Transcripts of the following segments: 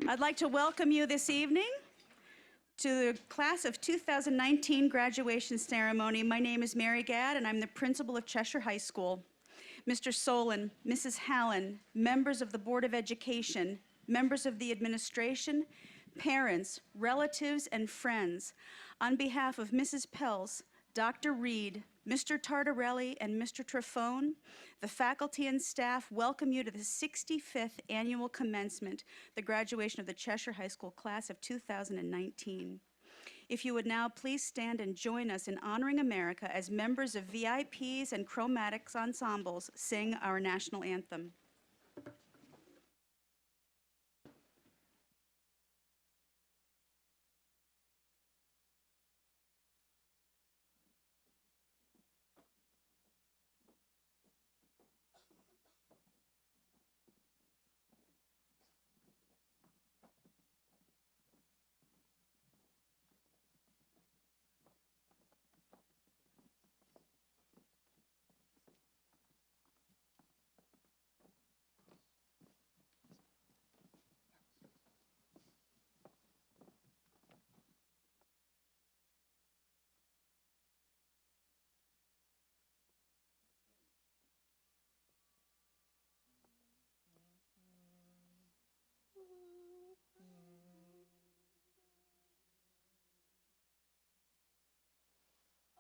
I'd like to welcome you this evening to the class of 2019 graduation ceremony. My name is Mary Gadd, and I'm the principal of Cheshire High School. Mr. Solon, Mrs. Hallen, members of the Board of Education, members of the administration, parents, relatives, and friends, on behalf of Mrs. Pels, Dr. Reed, Mr. Tartarelli, and Mr. Trafone, the faculty and staff welcome you to the 65th annual commencement, the graduation of the Cheshire High School class of 2019. If you would now please stand and join us in honoring America as members of VIPs and chromatics ensembles sing our national anthem.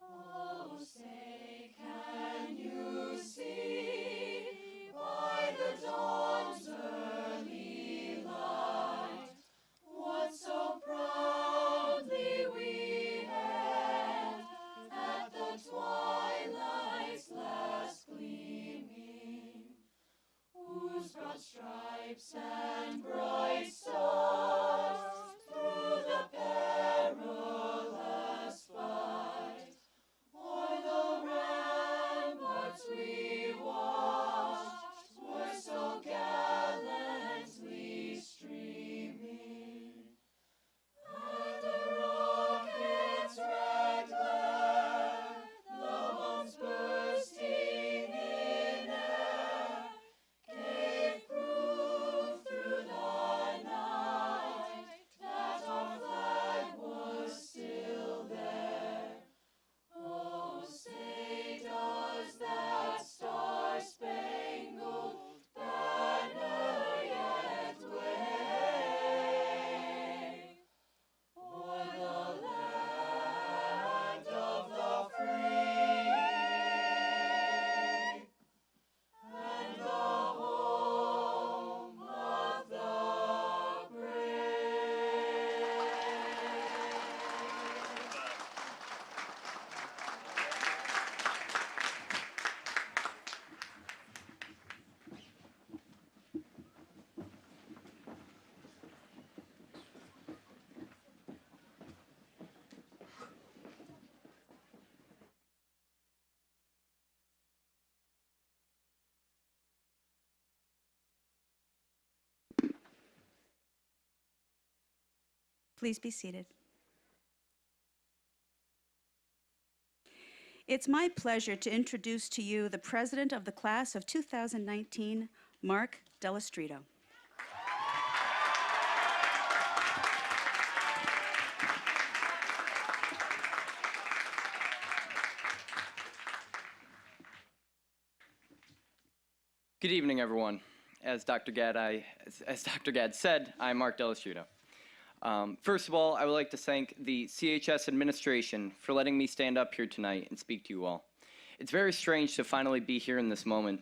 Oh, say, can you see by the dawn's early light what so proudly we hailed at the twilight's last gleaming, whose broad stripes and bright stars through the perilous fight o'er the ramparts we watched were so gallantly streaming, and the rocket's red glare, the bombs bursting in air, gave proof through the night that our flag was still there. Oh, say, does that star-spangled banner yet wave o'er the land of the free and the home of the brave? Please be seated. It's my pleasure to introduce to you the president of the class of 2019, Mark Delastrito. Good evening, everyone. As Dr. Gadd said, I'm Mark Delastrito. First of all, I would like to thank the CHS administration for letting me stand up here tonight and speak to you all. It's very strange to finally be here in this moment,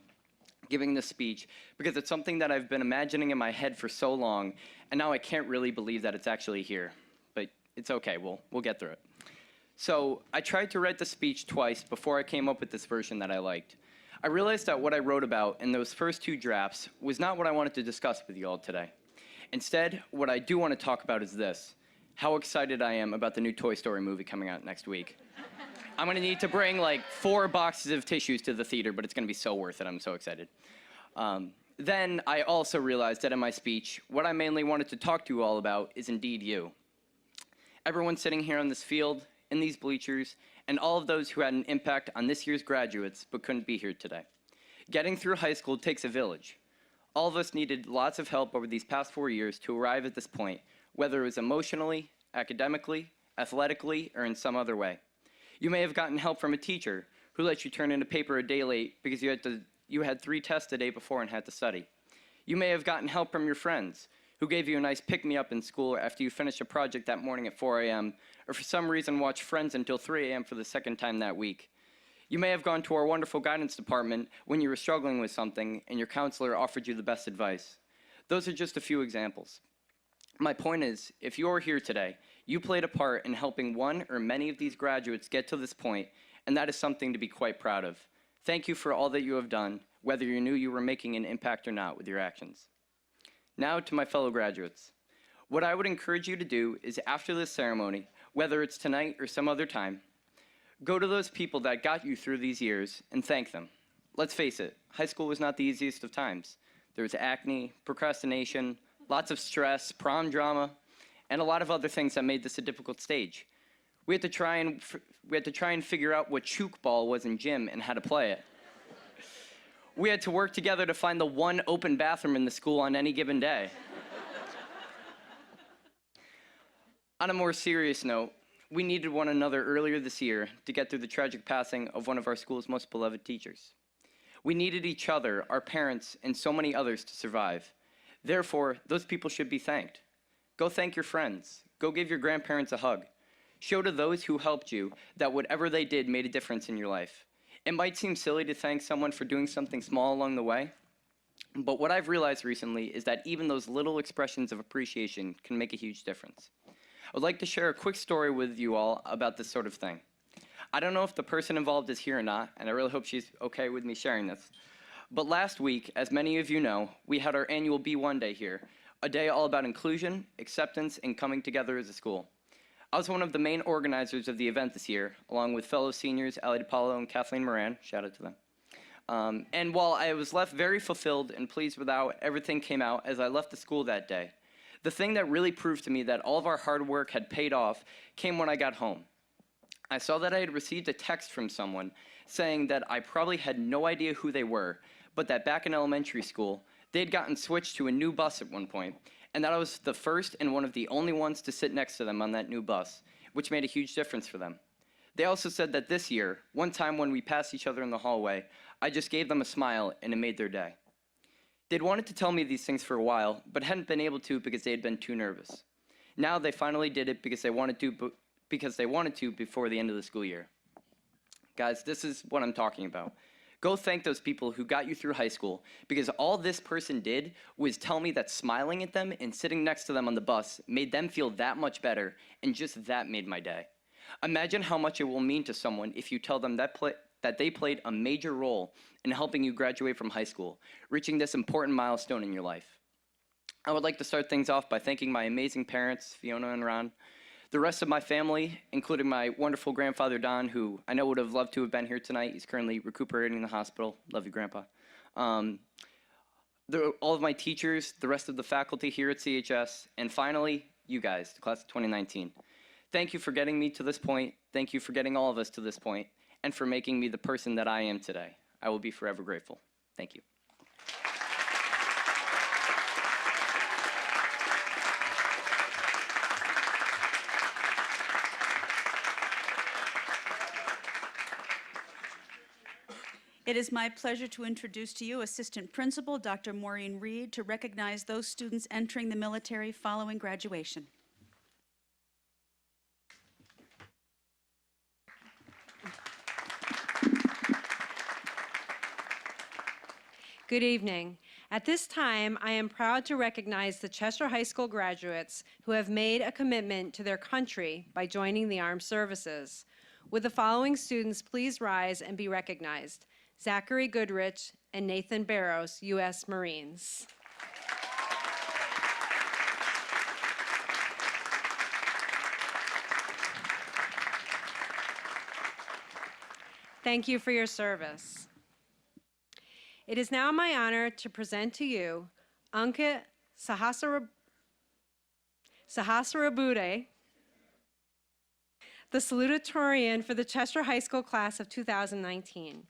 giving this speech, because it's something that I've been imagining in my head for so long, and now I can't really believe that it's actually here. But it's okay, we'll get through it. So I tried to write the speech twice before I came up with this version that I liked. I realized that what I wrote about in those first two drafts was not what I wanted to discuss with you all today. Instead, what I do want to talk about is this: how excited I am about the new Toy Story movie coming out next week. I'm going to need to bring like 4 boxes of tissues to the theater, but it's going to be so worth it. I'm so excited. Then I also realized that in my speech, what I mainly wanted to talk to you all about is indeed you. Everyone sitting here on this field, in these bleachers, and all of those who had an impact on this year's graduates but couldn't be here today. Getting through high school takes a village. All of us needed lots of help over these past 4 years to arrive at this point, whether it was emotionally, academically, athletically, or in some other way. You may have gotten help from a teacher who let you turn in a paper a day late because you had 3 tests the day before and had to study. You may have gotten help from your friends who gave you a nice pick-me-up in school after you finished a project that morning at 4 a.m., or for some reason watched Friends until 3 a.m. for the second time that week. You may have gone to our wonderful guidance department when you were struggling with something and your counselor offered you the best advice. Those are just a few examples. My point is, if you're here today, you played a part in helping one or many of these graduates get to this point, and that is something to be quite proud of. Thank you for all that you have done, whether you knew you were making an impact or not with your actions. Now to my fellow graduates. What I would encourage you to do is after this ceremony, whether it's tonight or some other time, go to those people that got you through these years and thank them. Let's face it, high school was not the easiest of times. There was acne, procrastination, lots of stress, prom drama, and a lot of other things that made this a difficult stage. We had to try and figure out what chook ball was in gym and how to play it. We had to work together to find the one open bathroom in the school on any given day. On a more serious note, we needed one another earlier this year to get through the tragic passing of one of our school's most beloved teachers. We needed each other, our parents, and so many others to survive. Therefore, those people should be thanked. Go thank your friends. Go give your grandparents a hug. Show to those who helped you that whatever they did made a difference in your life. It might seem silly to thank someone for doing something small along the way, but what I've realized recently is that even those little expressions of appreciation can make a huge difference. I would like to share a quick story with you all about this sort of thing. I don't know if the person involved is here or not, and I really hope she's okay with me sharing this. But last week, as many of you know, we had our annual B1 Day here, a day all about inclusion, acceptance, and coming together as a school. I was one of the main organizers of the event this year, along with fellow seniors Ali DiPaolo and Kathleen Moran, shout out to them. And while I was left very fulfilled and pleased with how everything came out as I left the school that day, the thing that really proved to me that all of our hard work had paid off came when I got home. I saw that I had received a text from someone saying that I probably had no idea who they were, but that back in elementary school, they had gotten switched to a new bus at one point, and that I was the first and one of the only ones to sit next to them on that new bus, which made a huge difference for them. They also said that this year, one time when we passed each other in the hallway, I just gave them a smile and it made their day. They'd wanted to tell me these things for a while, but hadn't been able to because they had been too nervous. Now they finally did it because they wanted to before the end of the school year. Guys, this is what I'm talking about. Go thank those people who got you through high school, because all this person did was tell me that smiling at them and sitting next to them on the bus made them feel that much better, and just that made my day. Imagine how much it will mean to someone if you tell them that they played a major role in helping you graduate from high school, reaching this important milestone in your life. I would like to start things off by thanking my amazing parents, Fiona and Ron, the rest of my family, including my wonderful grandfather, Don, who I know would have loved to have been here tonight. He's currently recuperating in the hospital. Love you, Grandpa. All of my teachers, the rest of the faculty here at CHS, and finally, you guys, the class of 2019. Thank you for getting me to this point. Thank you for getting all of us to this point, and for making me the person that I am today. I will be forever grateful. Thank you. It is my pleasure to introduce to you Assistant Principal Dr. Maureen Reed to recognize those students entering the military following graduation. Good evening. At this time, I am proud to recognize the Cheshire High School graduates who have made a commitment to their country by joining the armed services. Would the following students please rise and be recognized? Zachary Goodrich and Nathan Barrows, U.S. Marines. Thank you for your service. It is now my honor to present to you Ankit Sahasrabudhe, the salutatorian for the Cheshire High School class of 2019.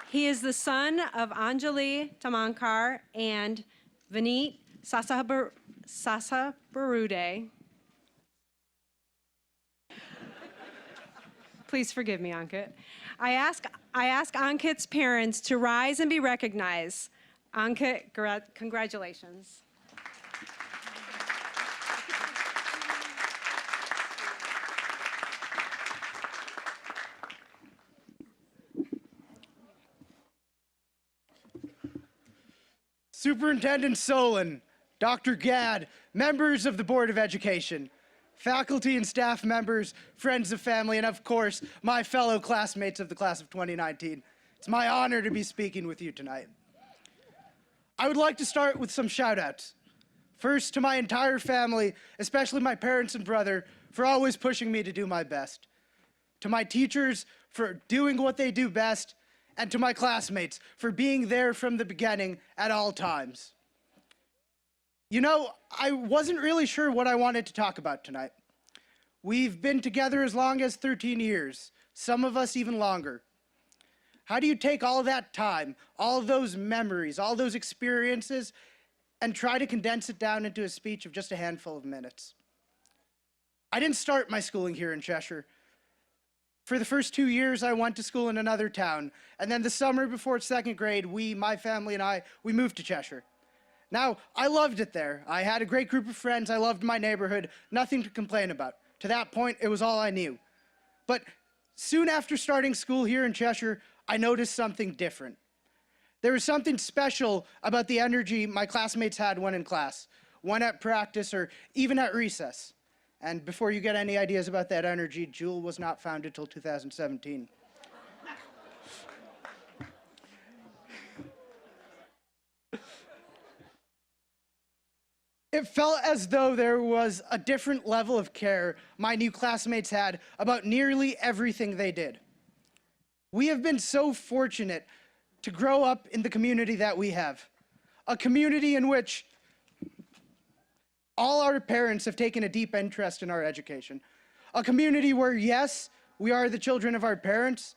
He is the son of Anjali Tamankar and Vineet Sasabarude. Please forgive me, Ankit. I ask Ankit's parents to rise and be recognized. Ankit, congratulations. Superintendent Solon, Dr. Gadd, members of the Board of Education, faculty and staff members, friends of family, and of course, my fellow classmates of the class of 2019. It's my honor to be speaking with you tonight. I would like to start with some shout-outs. First, to my entire family, especially my parents and brother, for always pushing me to do my best. To my teachers for doing what they do best, and to my classmates for being there from the beginning at all times. You know, I wasn't really sure what I wanted to talk about tonight. We've been together as long as 13 years, some of us even longer. How do you take all that time, all those memories, all those experiences, and try to condense it down into a speech of just a handful of minutes? I didn't start my schooling here in Cheshire. For the first 2 years, I went to school in another town, and then the summer before second grade, my family and I, we moved to Cheshire. Now, I loved it there. I had a great group of friends, I loved my neighborhood, nothing to complain about. To that point, it was all I knew. But soon after starting school here in Cheshire, I noticed something different. There was something special about the energy my classmates had when in class, when at practice, or even at recess. And before you get any ideas about that energy, Jewel was not founded till 2017. It felt as though there was a different level of care my new classmates had about nearly everything they did. We have been so fortunate to grow up in the community that we have, a community in which all our parents have taken a deep interest in our education. A community where, yes, we are the children of our parents,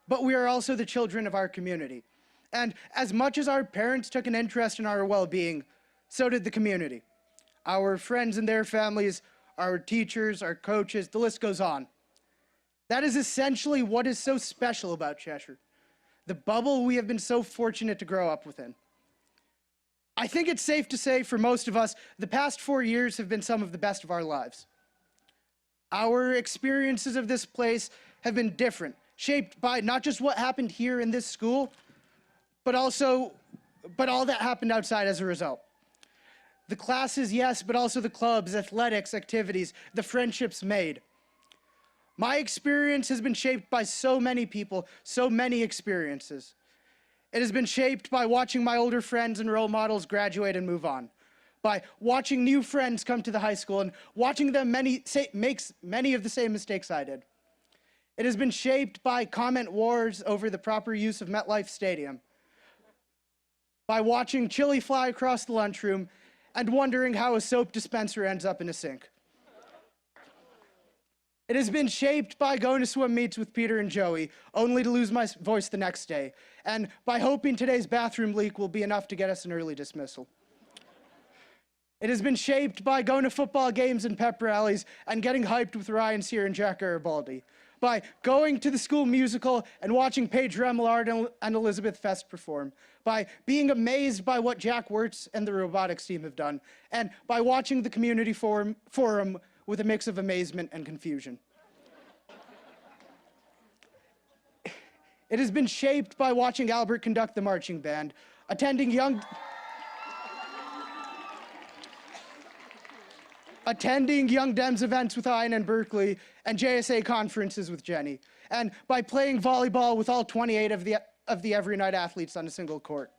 but we are also the children of our community. And as much as our parents took an interest in our well-being, so did the community. Our friends and their families, our teachers, our coaches, the list goes on. That is essentially what is so special about Cheshire, the bubble we have been so fortunate to grow up within. I think it's safe to say for most of us, the past 4 years have been some of the best of our lives. Our experiences of this place have been different, shaped by not just what happened here in this school, but all that happened outside as a result. The classes, yes, but also the clubs, athletics, activities, the friendships made. My experience has been shaped by so many people, so many experiences. It has been shaped by watching my older friends and role models graduate and move on, by watching new friends come to the high school and watching them make many of the same mistakes I did. It has been shaped by comment wars over the proper use of MetLife Stadium, by watching chili fly across the lunchroom and wondering how a soap dispenser ends up in a sink. It has been shaped by going to swim meets with Peter and Joey, only to lose my voice the next day, and by hoping today's bathroom leak will be enough to get us an early dismissal. It has been shaped by going to football games and pep rallies and getting hyped with Ryan Sear and Jack Garibaldi, by going to the school musical and watching Paige Remillard and Elizabeth Fest perform, by being amazed by what Jack Wirtz and the robotics team have done, and by watching the community forum with a mix of amazement and confusion. It has been shaped by watching Albert conduct the marching band, attending Young Dems events with Ian and Berkeley, and JSA conferences with Jenny, and by playing volleyball with all 28 of the Every Night athletes on a single court.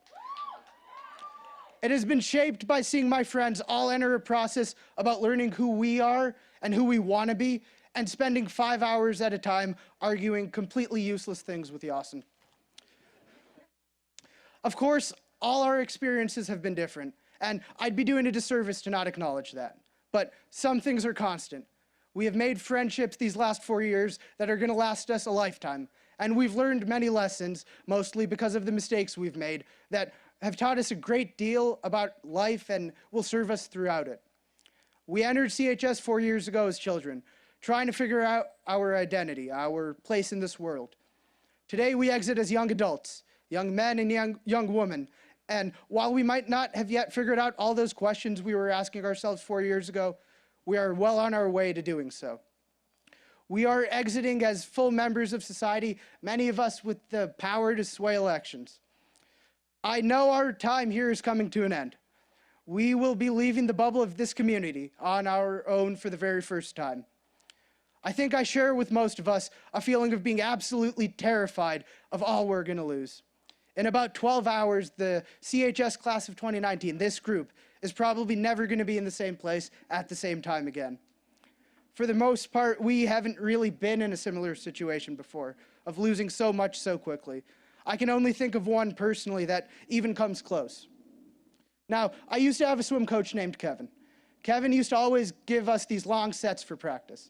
It has been shaped by seeing my friends all enter a process about learning who we are and who we want to be, and spending 5 hours at a time arguing completely useless things with Yasin. Of course, all our experiences have been different, and I'd be doing a disservice to not acknowledge that. But some things are constant. We have made friendships these last 4 years that are going to last us a lifetime, And we've learned many lessons, mostly because of the mistakes we've made, that have taught us a great deal about life and will serve us throughout it. We entered CHS 4 years ago as children, trying to figure out our identity, our place in this world. Today we exit as young adults, young men and young women, and while we might not have yet figured out all those questions we were asking ourselves 4 years ago, we are well on our way to doing so. We are exiting as full members of society, many of us with the power to sway elections. I know our time here is coming to an end. We will be leaving the bubble of this community on our own for the very first time. I think I share with most of us a feeling of being absolutely terrified of all we're going to lose. In about 12 hours, the CHS class of 2019, this group, is probably never going to be in the same place at the same time again. For the most part, we haven't really been in a similar situation before, of losing so much so quickly. I can only think of one personally that even comes close. Now, I used to have a swim coach named Kevin. Kevin used to always give us these long sets for practice.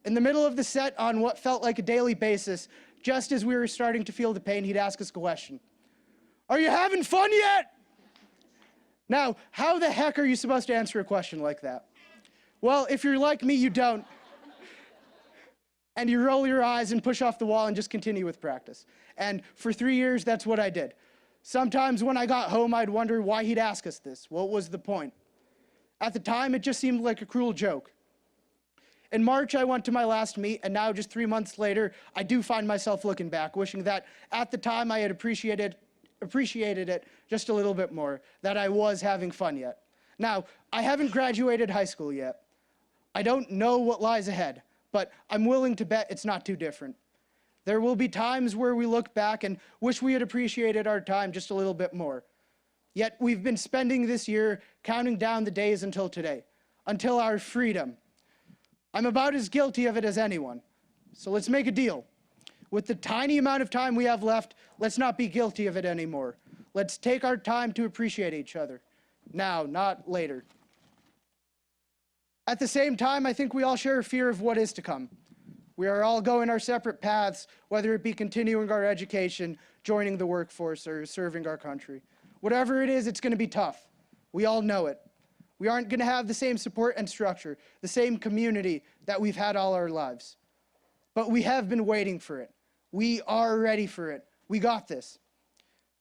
In the middle of the set, on what felt like a daily basis, just as we were starting to feel the pain, he'd ask us a question. "Are you having fun yet?" Now, how the heck are you supposed to answer a question like that? Well, if you're like me, you don't. And you roll your eyes and push off the wall and just continue with practice. And for 3 years, that's what I did. Sometimes when I got home, I'd wonder why he'd ask us this. What was the point? At the time, it just seemed like a cruel joke. In March, I went to my last meet, and now just 3 months later, I do find myself looking back, wishing that at the time I had appreciated it just a little bit more, that I was having fun yet. Now, I haven't graduated high school yet. I don't know what lies ahead, but I'm willing to bet it's not too different. There will be times where we look back and wish we had appreciated our time just a little bit more. Yet we've been spending this year counting down the days until today, until our freedom. I'm about as guilty of it as anyone. So let's make a deal. With the tiny amount of time we have left, let's not be guilty of it anymore. Let's take our time to appreciate each other. Now, not later. At the same time, I think we all share a fear of what is to come. We are all going our separate paths, whether it be continuing our education, joining the workforce, or serving our country. Whatever it is, it's going to be tough. We all know it. We aren't going to have the same support and structure, the same community that we've had all our lives. But we have been waiting for it. We are ready for it. We got this.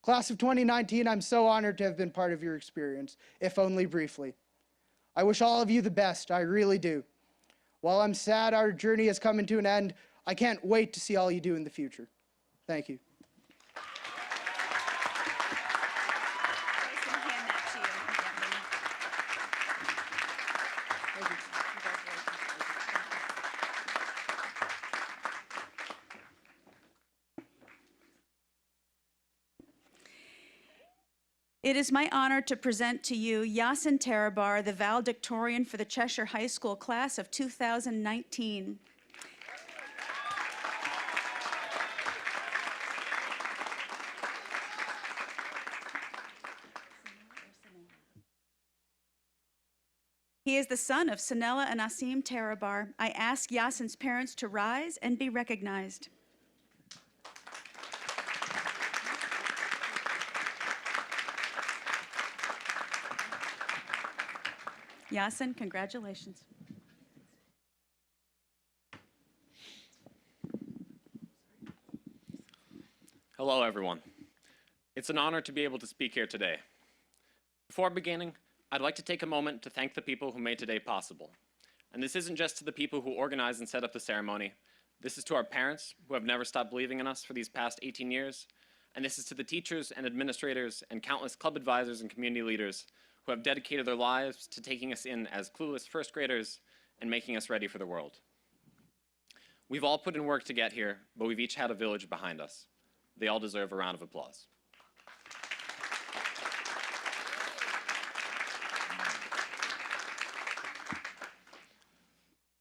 Class of 2019, I'm so honored to have been part of your experience, if only briefly. I wish all of you the best, I really do. While I'm sad our journey has come to an end, I can't wait to see all you do in the future. Thank you. I was going to hand that to you. It is my honor to present to you Yasin Tarabar, the valedictorian for the Cheshire High School class of 2019. He is the son of Sanella and Asim Tarabar. I ask Yasin's parents to rise and be recognized. Yasin, congratulations. Hello, everyone. It's an honor to be able to speak here today. Before beginning, I'd like to take a moment to thank the people who made today possible. And this isn't just to the people who organized and set up the ceremony. This is to our parents, who have never stopped believing in us for these past 18 years. And this is to the teachers and administrators and countless club advisors and community leaders who have dedicated their lives to taking us in as clueless first graders and making us ready for the world. We've all put in work to get here, but we've each had a village behind us. They all deserve a round of applause.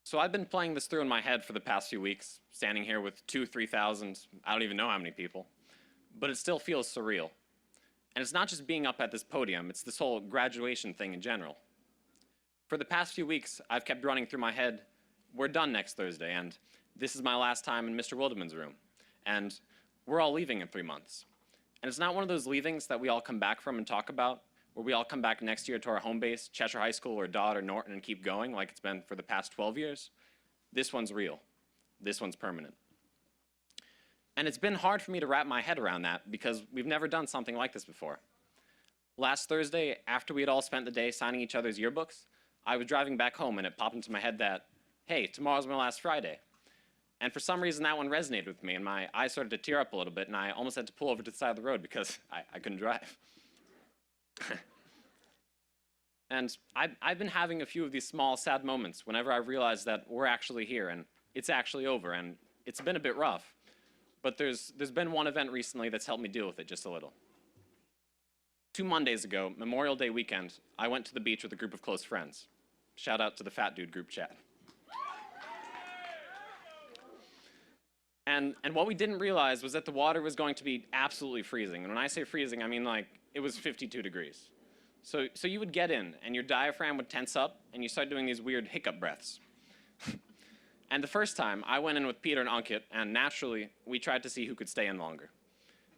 So I've been playing this through in my head for the past few weeks, standing here with 2,000, 3,000, I don't even know how many people, but it still feels surreal. And it's not just being up at this podium, it's this whole graduation thing in general. For the past few weeks, I've kept running through my head, we're done next Thursday, and this is my last time in Mr. Wildeman's room. and we're all leaving in 3 months. And it's not one of those leavings that we all come back from and talk about, where we all come back next year to our home base, Cheshire High School or Dodd or Norton, and keep going like it's been for the past 12 years. This one's real. This one's permanent. And it's been hard for me to wrap my head around that because we've never done something like this before. Last Thursday, after we had all spent the day signing each other's yearbooks, I was driving back home and it popped into my head that, hey, tomorrow's my last Friday. And for some reason that one resonated with me and my eyes started to tear up a little bit and I almost had to pull over to the side of the road because I couldn't drive. And I've been having a few of these small, sad moments whenever I realize that we're actually here and it's actually over and it's been a bit rough. But there's been one event recently that's helped me deal with it just a little. 2 Mondays ago, Memorial Day weekend, I went to the beach with a group of close friends. Shout out to the Fat Dude group chat. And what we didn't realize was that the water was going to be absolutely freezing. And when I say freezing, I mean like it was 52 degrees. So you would get in and your diaphragm would tense up and you start doing these weird hiccup breaths. And the first time, I went in with Peter and Ankit, and naturally, we tried to see who could stay in longer.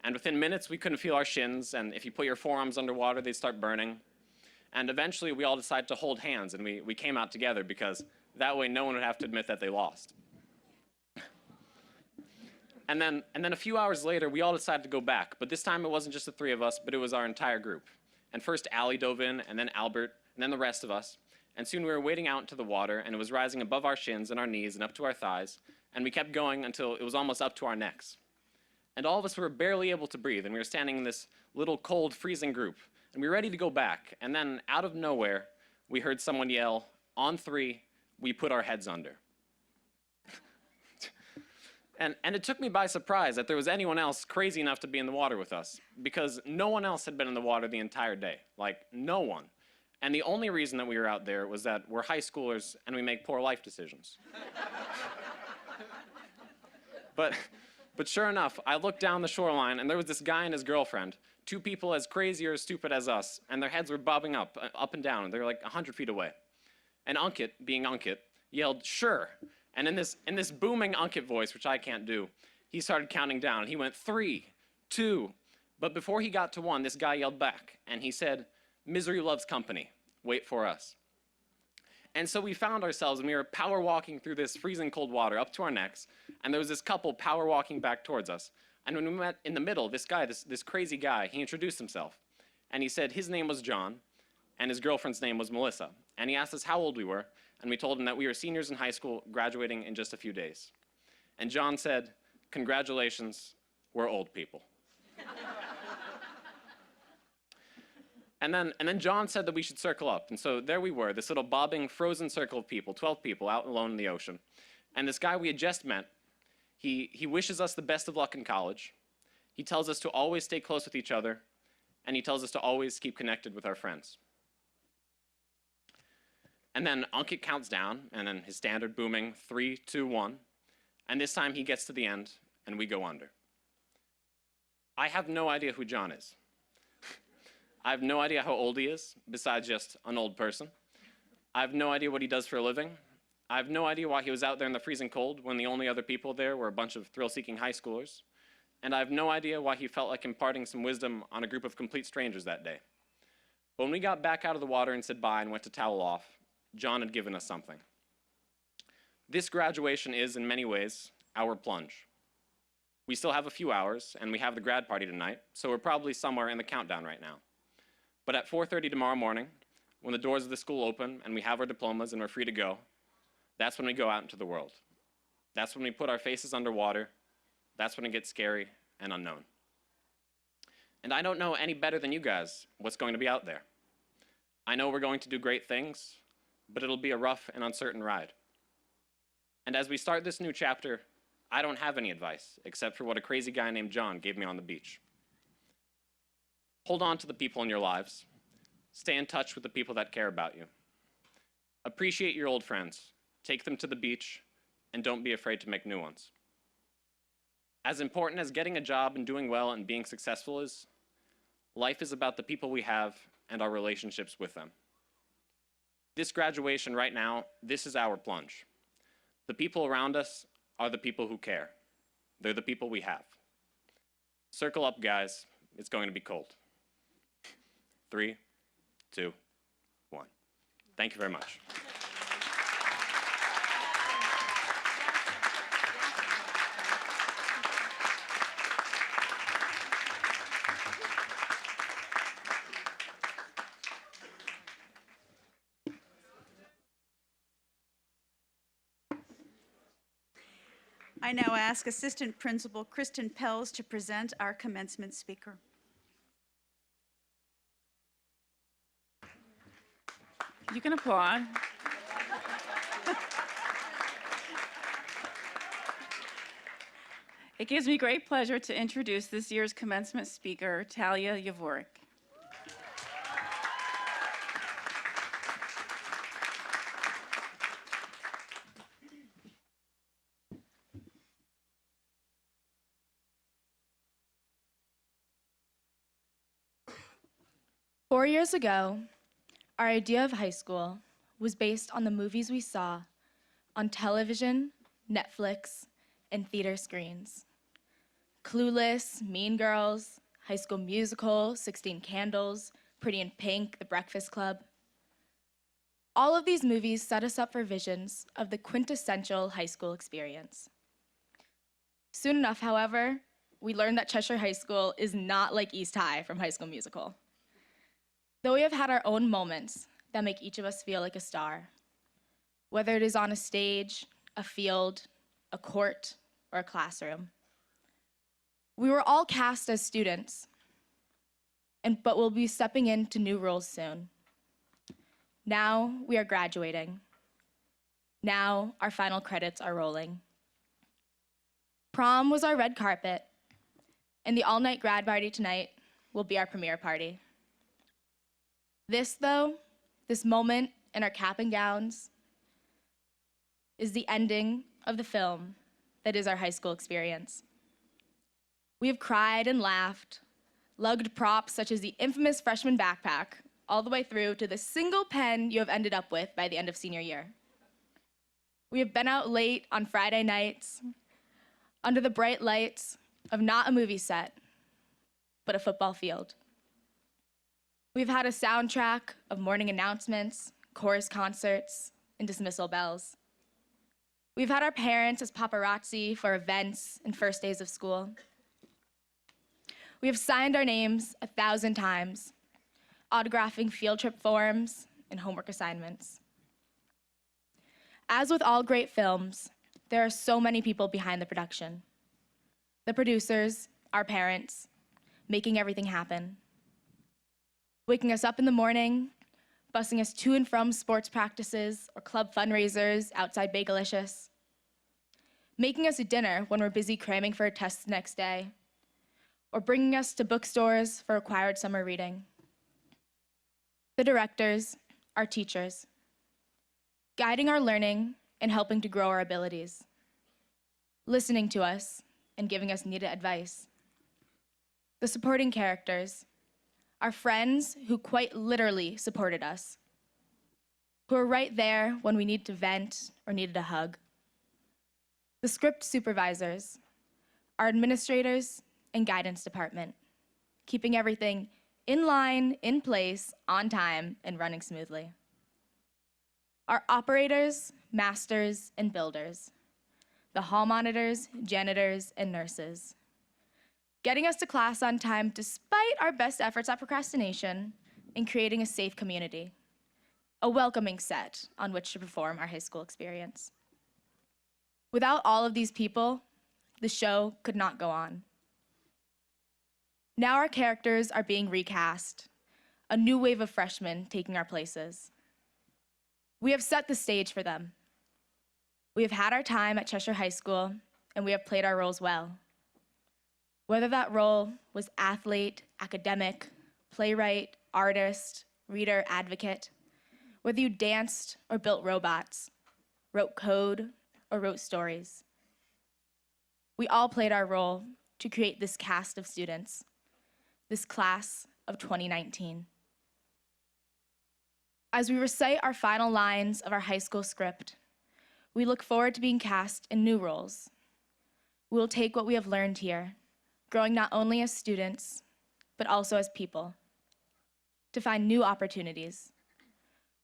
And within minutes, we couldn't feel our shins, and if you put your forearms underwater, they'd start burning. And eventually, we all decided to hold hands, and we came out together because that way no one would have to admit that they lost. And then a few hours later, we all decided to go back, but this time it wasn't just the three of us, but it was our entire group. And first Allie dove in, and then Albert, and then the rest of us. And soon we were wading out into the water, and it was rising above our shins and our knees and up to our thighs, and we kept going until it was almost up to our necks. And all of us were barely able to breathe, and we were standing in this little cold, freezing group, and we were ready to go back. And then, out of nowhere, we heard someone yell, "On 3, we put our heads under." And it took me by surprise that there was anyone else crazy enough to be in the water with us, because no one else had been in the water the entire day. Like, no one. And the only reason that we were out there was that we're high schoolers and we make poor life decisions. But sure enough, I looked down the shoreline and there was this guy and his girlfriend, 2 people as crazy or as stupid as us, and their heads were bobbing up and down, and they were like 100 feet away. And Ankit, being Ankit, yelled, "Sure." And in this booming Ankit voice, which I can't do, he started counting down. He went 3, 2, but before he got to 1, this guy yelled back, and he said, "Misery loves company. Wait for us." And so we found ourselves, and we were power walking through this freezing cold water up to our necks, and there was this couple power walking back towards us. And when we met in the middle, this guy, this crazy guy, he introduced himself. And he said his name was John, and his girlfriend's name was Melissa. And he asked us how old we were, and we told him that we were seniors in high school, graduating in just a few days. And John said, "Congratulations, we're old people." And then John said that we should circle up. And so there we were, this little bobbing, frozen circle of people, 12 people out alone in the ocean. And this guy we had just met, he wishes us the best of luck in college. He tells us to always stay close with each other. And he tells us to always keep connected with our friends. And then Ankit counts down, and then his standard booming 3, 2, 1. And this time he gets to the end, and we go under. I have no idea who John is. I have no idea how old he is, besides just an old person. I have no idea what he does for a living. I have no idea why he was out there in the freezing cold when the only other people there were a bunch of thrill-seeking high schoolers. And I have no idea why he felt like imparting some wisdom on a group of complete strangers that day. But when we got back out of the water and said bye and went to towel off, John had given us something. This graduation is, in many ways, our plunge. We still have a few hours, and we have the grad party tonight, so we're probably somewhere in the countdown right now. But at 4:30 tomorrow morning, when the doors of the school open and we have our diplomas and we're free to go, that's when we go out into the world. That's when we put our faces underwater. That's when it gets scary and unknown. And I don't know any better than you guys what's going to be out there. I know we're going to do great things, but it'll be a rough and uncertain ride. And as we start this new chapter, I don't have any advice except for what a crazy guy named John gave me on the beach. Hold on to the people in your lives. Stay in touch with the people that care about you. Appreciate your old friends. Take them to the beach, and don't be afraid to make new ones. As important as getting a job and doing well and being successful is, life is about the people we have and our relationships with them. This graduation right now, this is our plunge. The people around us are the people who care. They're the people we have. Circle up, guys. It's going to be cold. 3, 2, 1. Thank you very much. I now ask Assistant Principal Kristen Pels to present our commencement speaker. You can applaud. It gives me great pleasure to introduce this year's commencement speaker, Talia Yavorik. Four years ago, our idea of high school was based on the movies we saw on television, Netflix, and theater screens. Clueless, Mean Girls, High School Musical, 16 Candles, Pretty in Pink, The Breakfast Club. All of these movies set us up for visions of the quintessential high school experience. Soon enough, however, we learned that Cheshire High School is not like East High from High School Musical. Though we have had our own moments that make each of us feel like a star, whether it is on a stage, a field, a court, or a classroom. We were all cast as students, but we'll be stepping into new roles soon. Now we are graduating. Now our final credits are rolling. Prom was our red carpet, and the all-night grad party tonight will be our premiere party. This, though, this moment in our cap and gowns is the ending of the film that is our high school experience. We have cried and laughed, lugged props such as the infamous freshman backpack, all the way through to the single pen you have ended up with by the end of senior year. We have been out late on Friday nights, under the bright lights of not a movie set, but a football field. We've had a soundtrack of morning announcements, chorus concerts, and dismissal bells. We've had our parents as paparazzi for events and first days of school. We have signed our names 1,000 times, autographing field trip forms and homework assignments. As with all great films, there are so many people behind the production. The producers, our parents, making everything happen. Waking us up in the morning, busing us to and from sports practices or club fundraisers outside Bagelicious. Making us a dinner when we're busy cramming for a test the next day, or bringing us to bookstores for required summer reading. The directors, our teachers, guiding our learning and helping to grow our abilities, listening to us and giving us needed advice. The supporting characters, our friends who quite literally supported us, who are right there when we need to vent or needed a hug. The script supervisors, our administrators and guidance department, keeping everything in line, in place, on time, and running smoothly. Our operators, masters, and builders, the hall monitors, janitors, and nurses, getting us to class on time despite our best efforts at procrastination, and creating a safe community, a welcoming set on which to perform our high school experience. Without all of these people, the show could not go on. Now our characters are being recast, a new wave of freshmen taking our places. We have set the stage for them. We have had our time at Cheshire High School, and we have played our roles well. Whether that role was athlete, academic, playwright, artist, reader, advocate, whether you danced or built robots, wrote code, or wrote stories. We all played our role to create this cast of students, this class of 2019. As we recite our final lines of our high school script, we look forward to being cast in new roles, We will take what we have learned here, growing not only as students, but also as people, to find new opportunities,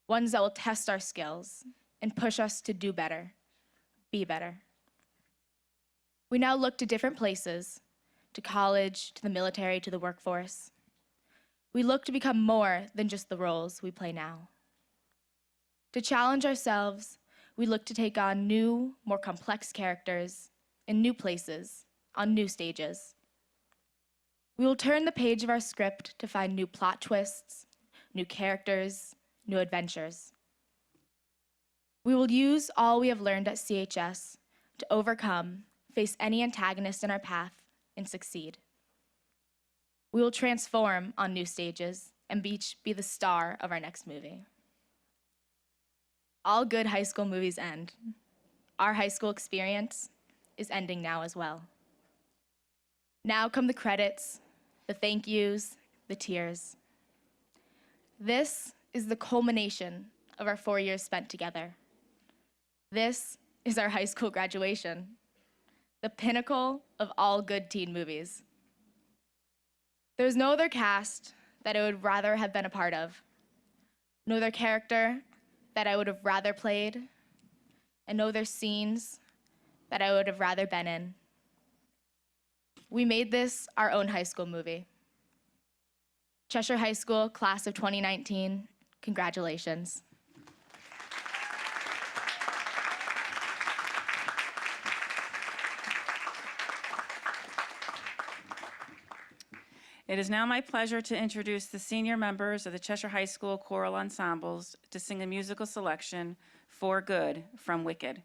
ones that will test our skills and push us to do better, be better. We now look to different places, to college, to the military, to the workforce. We look to become more than just the roles we play now. To challenge ourselves, we look to take on new, more complex characters in new places, on new stages. We will turn the page of our script to find new plot twists, new characters, new adventures. We will use all we have learned at CHS to overcome, face any antagonist in our path, and succeed. We will transform on new stages and be the star of our next movie. All good high school movies end. Our high school experience is ending now as well. Now come the credits, the thank yous, the tears. This is the culmination of our 4 years spent together. This is our high school graduation, the pinnacle of all good teen movies. There's no other cast that I would rather have been a part of, no other character that I would have rather played, and no other scenes that I would have rather been in. We made this our own high school movie. Cheshire High School, class of 2019, congratulations. It is now my pleasure to introduce the senior members of the Cheshire High School choral ensembles to sing a musical selection, For Good, from Wicked.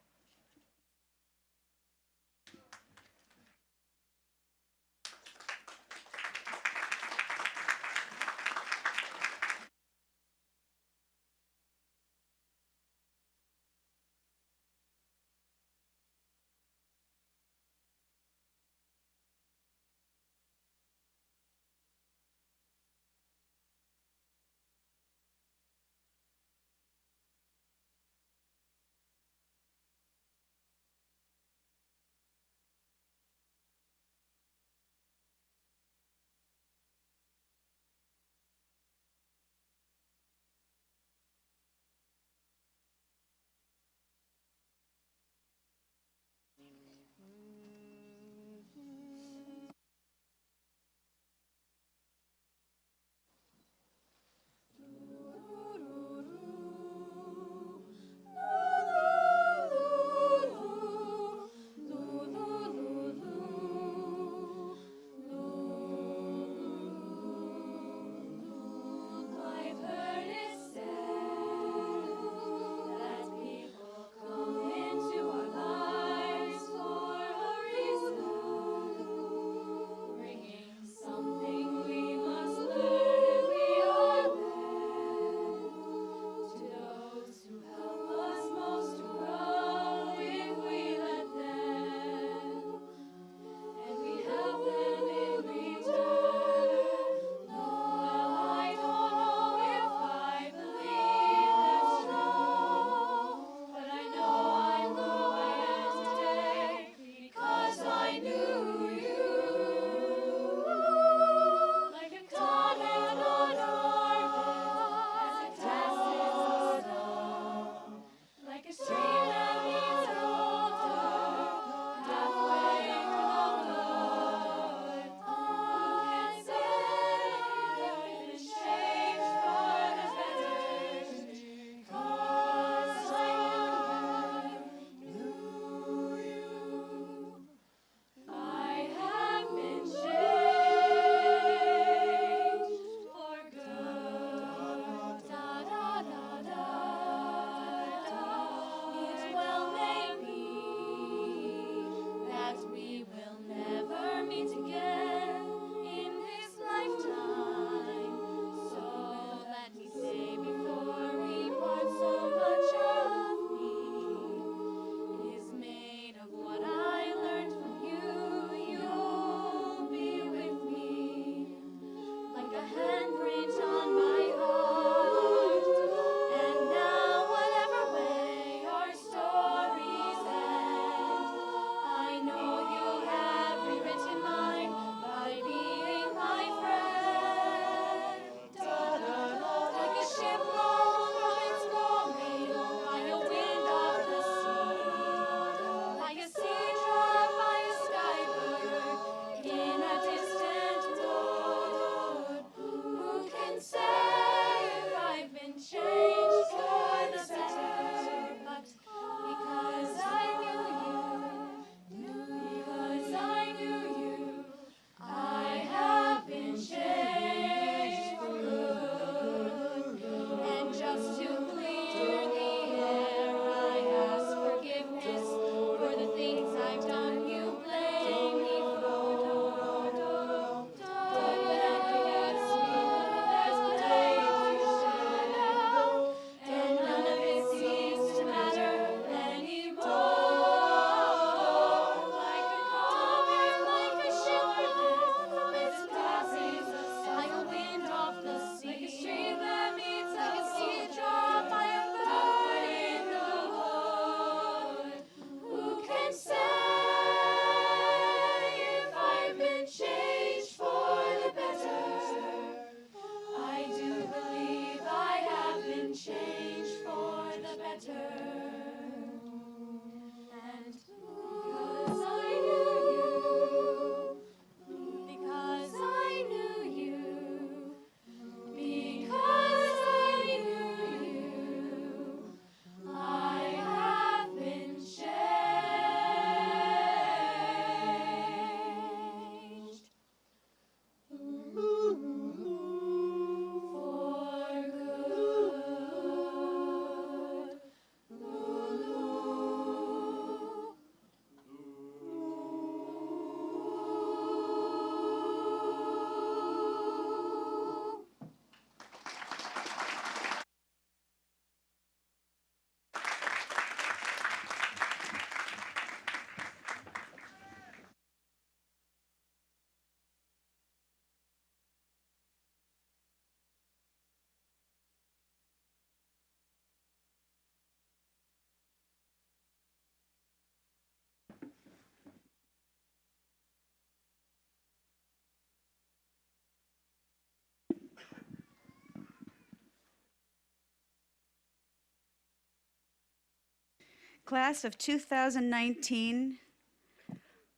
Class of 2019,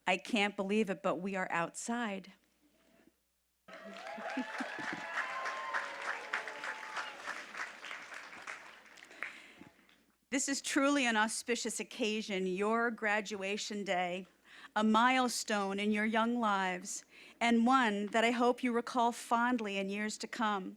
I can't believe it, but we are outside. This is truly an auspicious occasion, your graduation day, a milestone in your young lives, and one that I hope you recall fondly in years to come.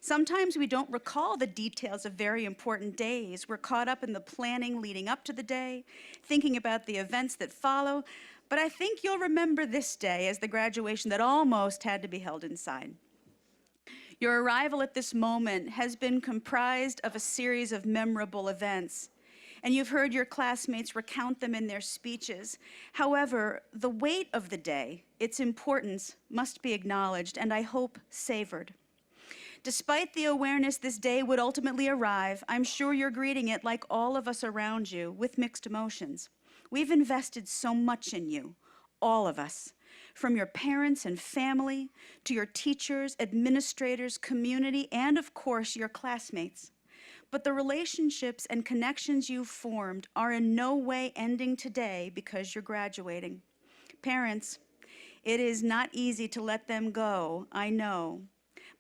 Sometimes we don't recall the details of very important days. We're caught up in the planning leading up to the day, thinking about the events that follow, but I think you'll remember this day as the graduation that almost had to be held inside. Your arrival at this moment has been comprised of a series of memorable events, and you've heard your classmates recount them in their speeches. However, the weight of the day, its importance, must be acknowledged and I hope savored. Despite the awareness this day would ultimately arrive, I'm sure you're greeting it like all of us around you with mixed emotions. We've invested so much in you, all of us, from your parents and family to your teachers, administrators, community, and of course your classmates. But the relationships and connections you've formed are in no way ending today because you're graduating. Parents, it is not easy to let them go, I know.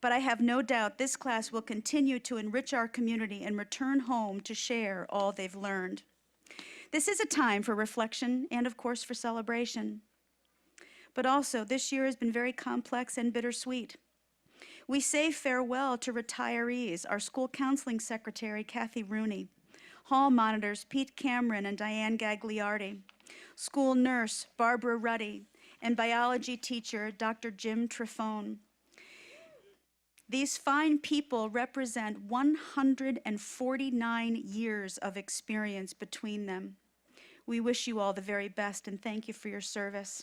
But I have no doubt this class will continue to enrich our community and return home to share all they've learned. This is a time for reflection and, of course, for celebration. But also, this year has been very complex and bittersweet. We say farewell to retirees, our school counseling secretary, Kathy Rooney, hall monitors, Pete Cameron and Diane Gagliardi, school nurse, Barbara Ruddy, and biology teacher, Dr. Jim Trifone. These fine people represent 149 years of experience between them. We wish you all the very best and thank you for your service.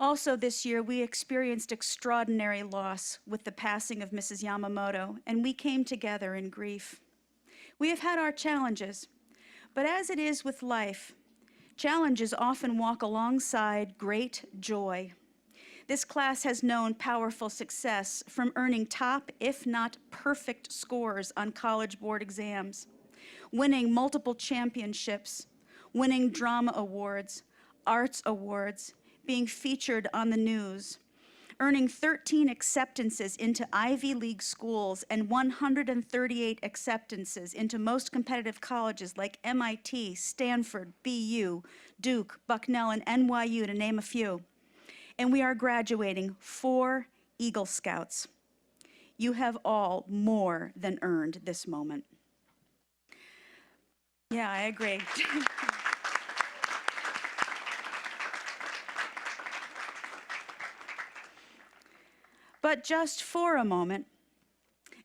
Also this year, we experienced extraordinary loss with the passing of Mrs. Yamamoto, and we came together in grief. We have had our challenges, but as it is with life, challenges often walk alongside great joy. This class has known powerful success from earning top, if not perfect, scores on college board exams, winning multiple championships, winning drama awards, arts awards, being featured on the news, earning 13 acceptances into Ivy League schools and 138 acceptances into most competitive colleges like MIT, Stanford, BU, Duke, Bucknell, and NYU, to name a few. And we are graduating 4 Eagle Scouts. You have all more than earned this moment. Yeah, I agree. But just for a moment,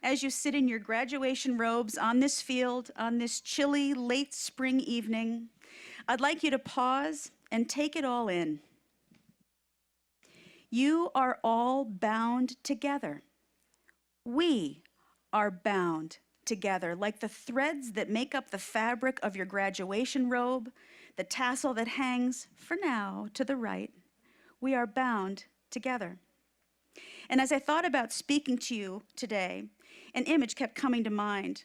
as you sit in your graduation robes on this field, on this chilly late spring evening, I'd like you to pause and take it all in. You are all bound together. We are bound together, like the threads that make up the fabric of your graduation robe, the tassel that hangs, for now, to the right. We are bound together. And as I thought about speaking to you today, an image kept coming to mind: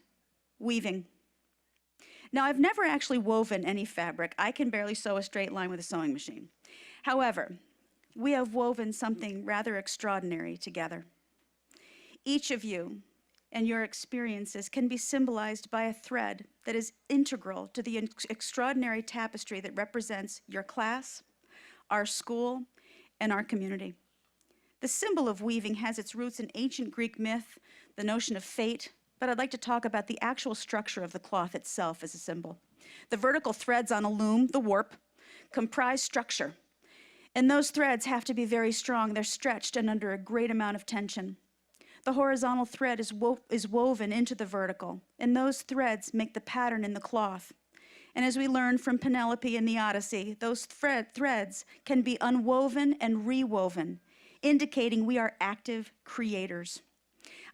weaving. Now, I've never actually woven any fabric. I can barely sew a straight line with a sewing machine. However, we have woven something rather extraordinary together. Each of you and your experiences can be symbolized by a thread that is integral to the extraordinary tapestry that represents your class, our school, and our community. The symbol of weaving has its roots in ancient Greek myth, the notion of fate, but I'd like to talk about the actual structure of the cloth itself as a symbol. The vertical threads on a loom, the warp, comprise structure, and those threads have to be very strong. They're stretched and under a great amount of tension. The horizontal thread is woven into the vertical, and those threads make the pattern in the cloth. And as we learned from Penelope in the Odyssey, those threads can be unwoven and rewoven, indicating we are active creators.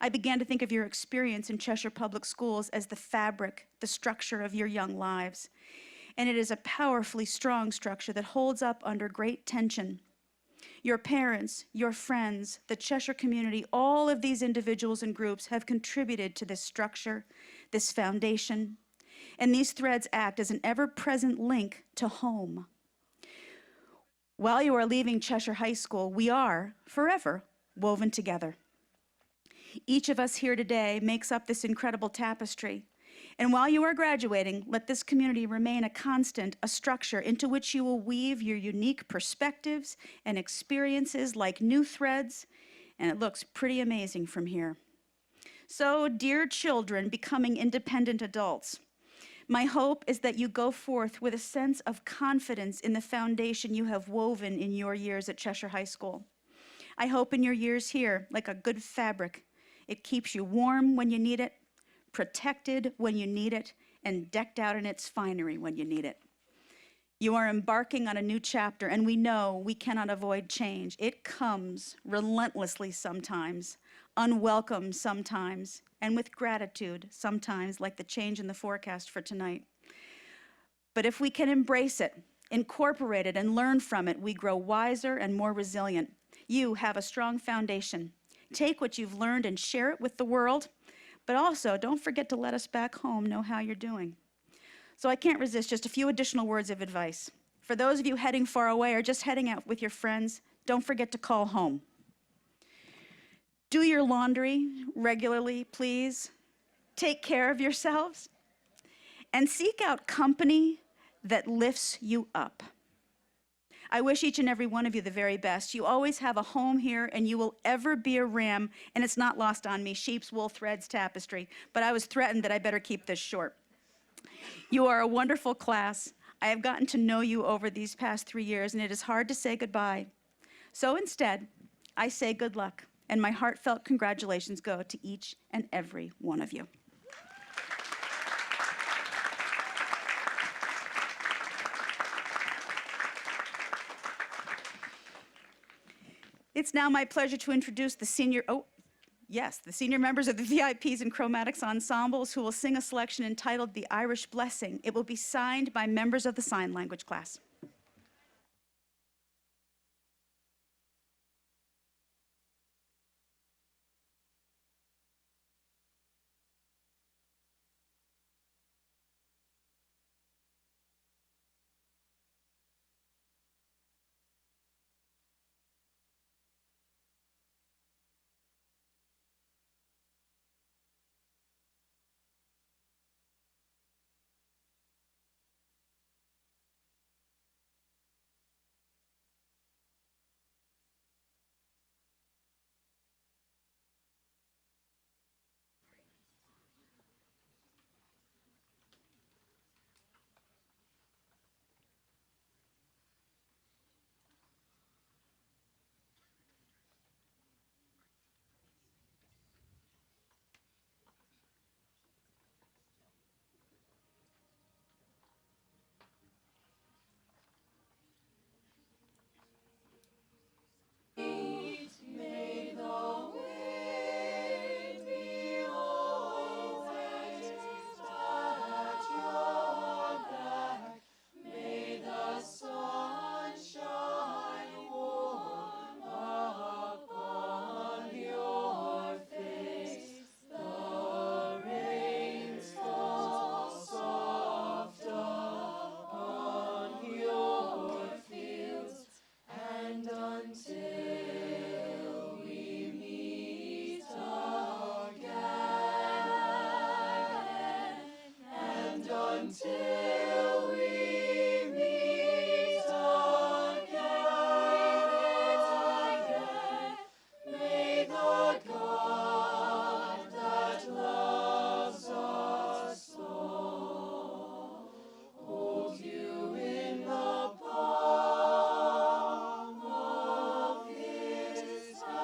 I began to think of your experience in Cheshire Public Schools as the fabric, the structure of your young lives. And it is a powerfully strong structure that holds up under great tension. Your parents, your friends, the Cheshire community, all of these individuals and groups have contributed to this structure, this foundation, and these threads act as an ever-present link to home. While you are leaving Cheshire High School, we are, forever, woven together. Each of us here today makes up this incredible tapestry. And while you are graduating, let this community remain a constant, a structure into which you will weave your unique perspectives and experiences like new threads, and it looks pretty amazing from here. So, dear children becoming independent adults, my hope is that you go forth with a sense of confidence in the foundation you have woven in your years at Cheshire High School. I hope in your years here, like a good fabric, it keeps you warm when you need it, protected when you need it, and decked out in its finery when you need it. You are embarking on a new chapter, and we know we cannot avoid change. It comes relentlessly sometimes, unwelcome sometimes, and with gratitude sometimes, like the change in the forecast for tonight. But if we can embrace it, incorporate it, and learn from it, we grow wiser and more resilient. You have a strong foundation. Take what you've learned and share it with the world, but also don't forget to let us back home know how you're doing. So I can't resist just a few additional words of advice. For those of you heading far away or just heading out with your friends, don't forget to call home. Do your laundry regularly, please. Take care of yourselves. And seek out company that lifts you up. I wish each and every one of you the very best. You always have a home here, and you will ever be a ram, and it's not lost on me, sheep's wool threads tapestry, but I was threatened that I better keep this short. You are a wonderful class. I have gotten to know you over these past 3 years, and it is hard to say goodbye. So instead, I say good luck, and my heartfelt congratulations go to each and every one of you. It's now my pleasure to introduce the senior members of the VIPs and Chromatics ensembles who will sing a selection entitled The Irish Blessing. It will be signed by members of the sign language class. May the wind be always at your back. May the sun shine warm upon your face. The rains fall soft upon your fields. And until we meet again, and until we meet again, may the God that loves us so hold you in the palm of his hands.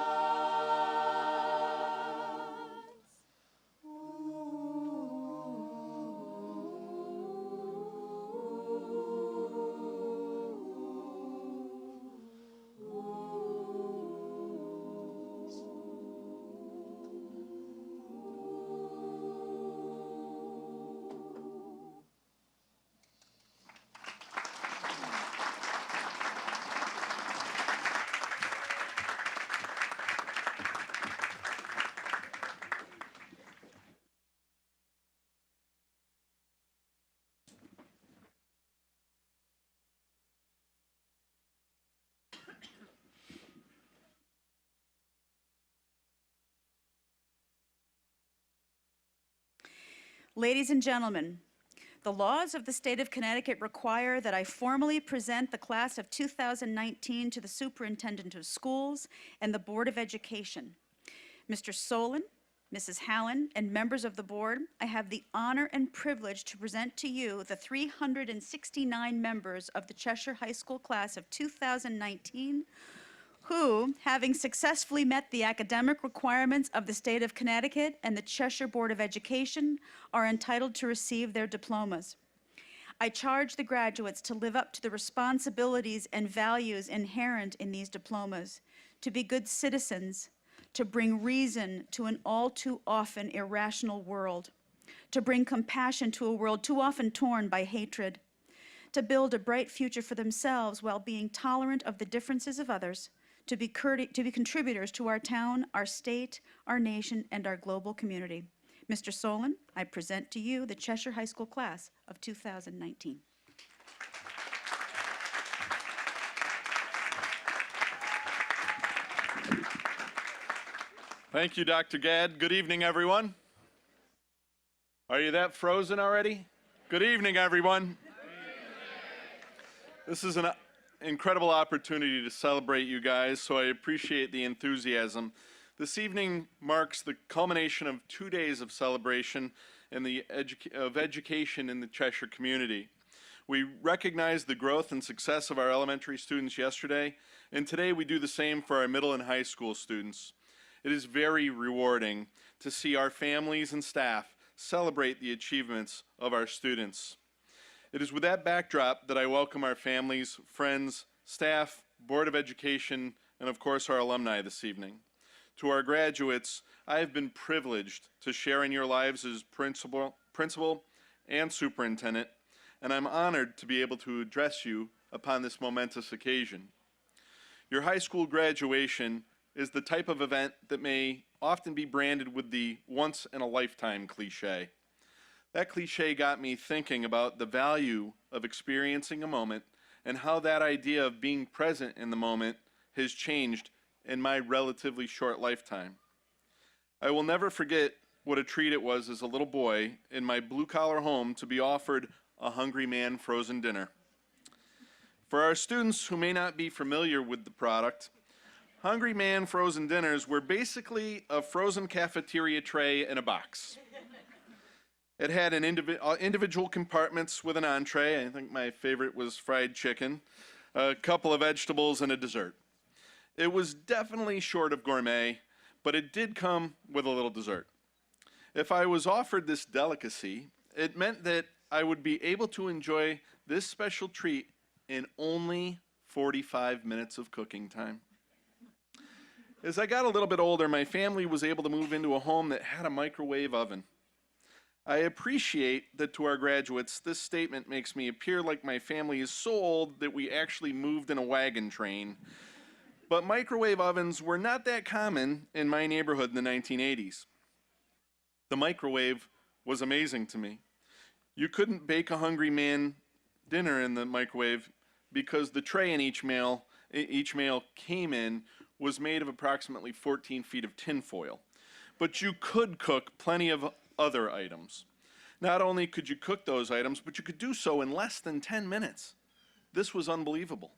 Ladies and gentlemen, the laws of the state of Connecticut require that I formally present the class of 2019 to the Superintendent of Schools and the Board of Education. Mr. Solon, Mrs. Hallen, and members of the board, I have the honor and privilege to present to you the 369 members of the Cheshire High School class of 2019 who, having successfully met the academic requirements of the state of Connecticut and the Cheshire Board of Education, are entitled to receive their diplomas. I charge the graduates to live up to the responsibilities and values inherent in these diplomas, to be good citizens, to bring reason to an all too often irrational world, to bring compassion to a world too often torn by hatred, to build a bright future for themselves while being tolerant of the differences of others, to be contributors to our town, our state, our nation, and our global community. Mr. Solon, I present to you the Cheshire High School class of 2019. Thank you, Dr. Gadd. Good evening, everyone. Are you that frozen already? Good evening, everyone. This is an incredible opportunity to celebrate you guys, so I appreciate the enthusiasm. This evening marks the culmination of 2 days of celebration in of education in the Cheshire community. We recognized the growth and success of our elementary students yesterday, and today we do the same for our middle and high school students. It is very rewarding to see our families and staff celebrate the achievements of our students. It is with that backdrop that I welcome our families, friends, staff, Board of Education, and of course our alumni this evening. To our graduates, I have been privileged to share in your lives as principal and superintendent, and I'm honored to be able to address you upon this momentous occasion. Your high school graduation is the type of event that may often be branded with the once-in-a-lifetime cliche. That cliche got me thinking about the value of experiencing a moment and how that idea of being present in the moment has changed in my relatively short lifetime. I will never forget what a treat it was as a little boy in my blue-collar home to be offered a Hungry Man frozen dinner. For our students who may not be familiar with the product, Hungry Man frozen dinners were basically a frozen cafeteria tray in a box. It had an individual compartments with an entree. I think my favorite was fried chicken, a couple of vegetables, and a dessert. It was definitely short of gourmet, but it did come with a little dessert. If I was offered this delicacy, it meant that I would be able to enjoy this special treat in only 45 minutes of cooking time. As I got a little bit older, my family was able to move into a home that had a microwave oven. I appreciate that to our graduates, this statement makes me appear like my family is so old that we actually moved in a wagon train. But microwave ovens were not that common in my neighborhood in the 1980s. The microwave was amazing to me. You couldn't bake a Hungry Man dinner in the microwave because the tray in each meal came in was made of approximately 14 feet of tin foil. But you could cook plenty of other items. Not only could you cook those items, but you could do so in less than 10 minutes. This was unbelievable.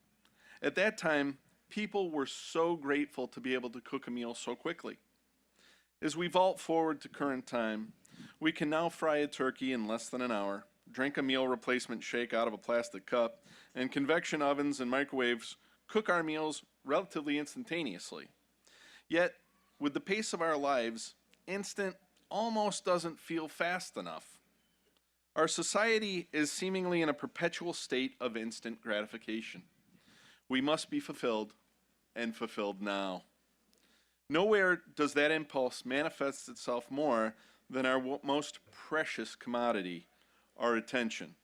At that time, people were so grateful to be able to cook a meal so quickly. As we vault forward to current time, we can now fry a turkey in less than an hour, drink a meal replacement shake out of a plastic cup, and convection ovens and microwaves cook our meals relatively instantaneously. Yet, with the pace of our lives, instant almost doesn't feel fast enough. Our society is seemingly in a perpetual state of instant gratification. We must be fulfilled, and fulfilled now. Nowhere does that impulse manifest itself more than our most precious commodity, our attention.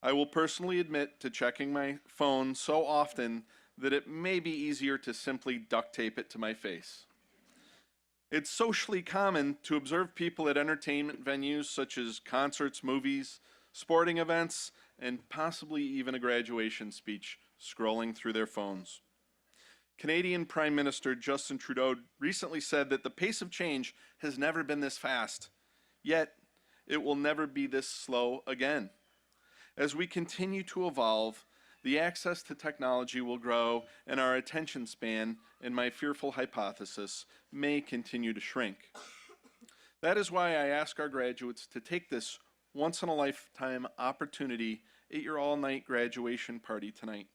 I will personally admit to checking my phone so often that it may be easier to simply duct tape it to my face. It's socially common to observe people at entertainment venues such as concerts, movies, sporting events, and possibly even a graduation speech scrolling through their phones. Canadian Prime Minister Justin Trudeau recently said that the pace of change has never been this fast. Yet, it will never be this slow again. As we continue to evolve, the access to technology will grow and our attention span, in my fearful hypothesis, may continue to shrink. That is why I ask our graduates to take this once-in-a-lifetime opportunity at your all-night graduation party tonight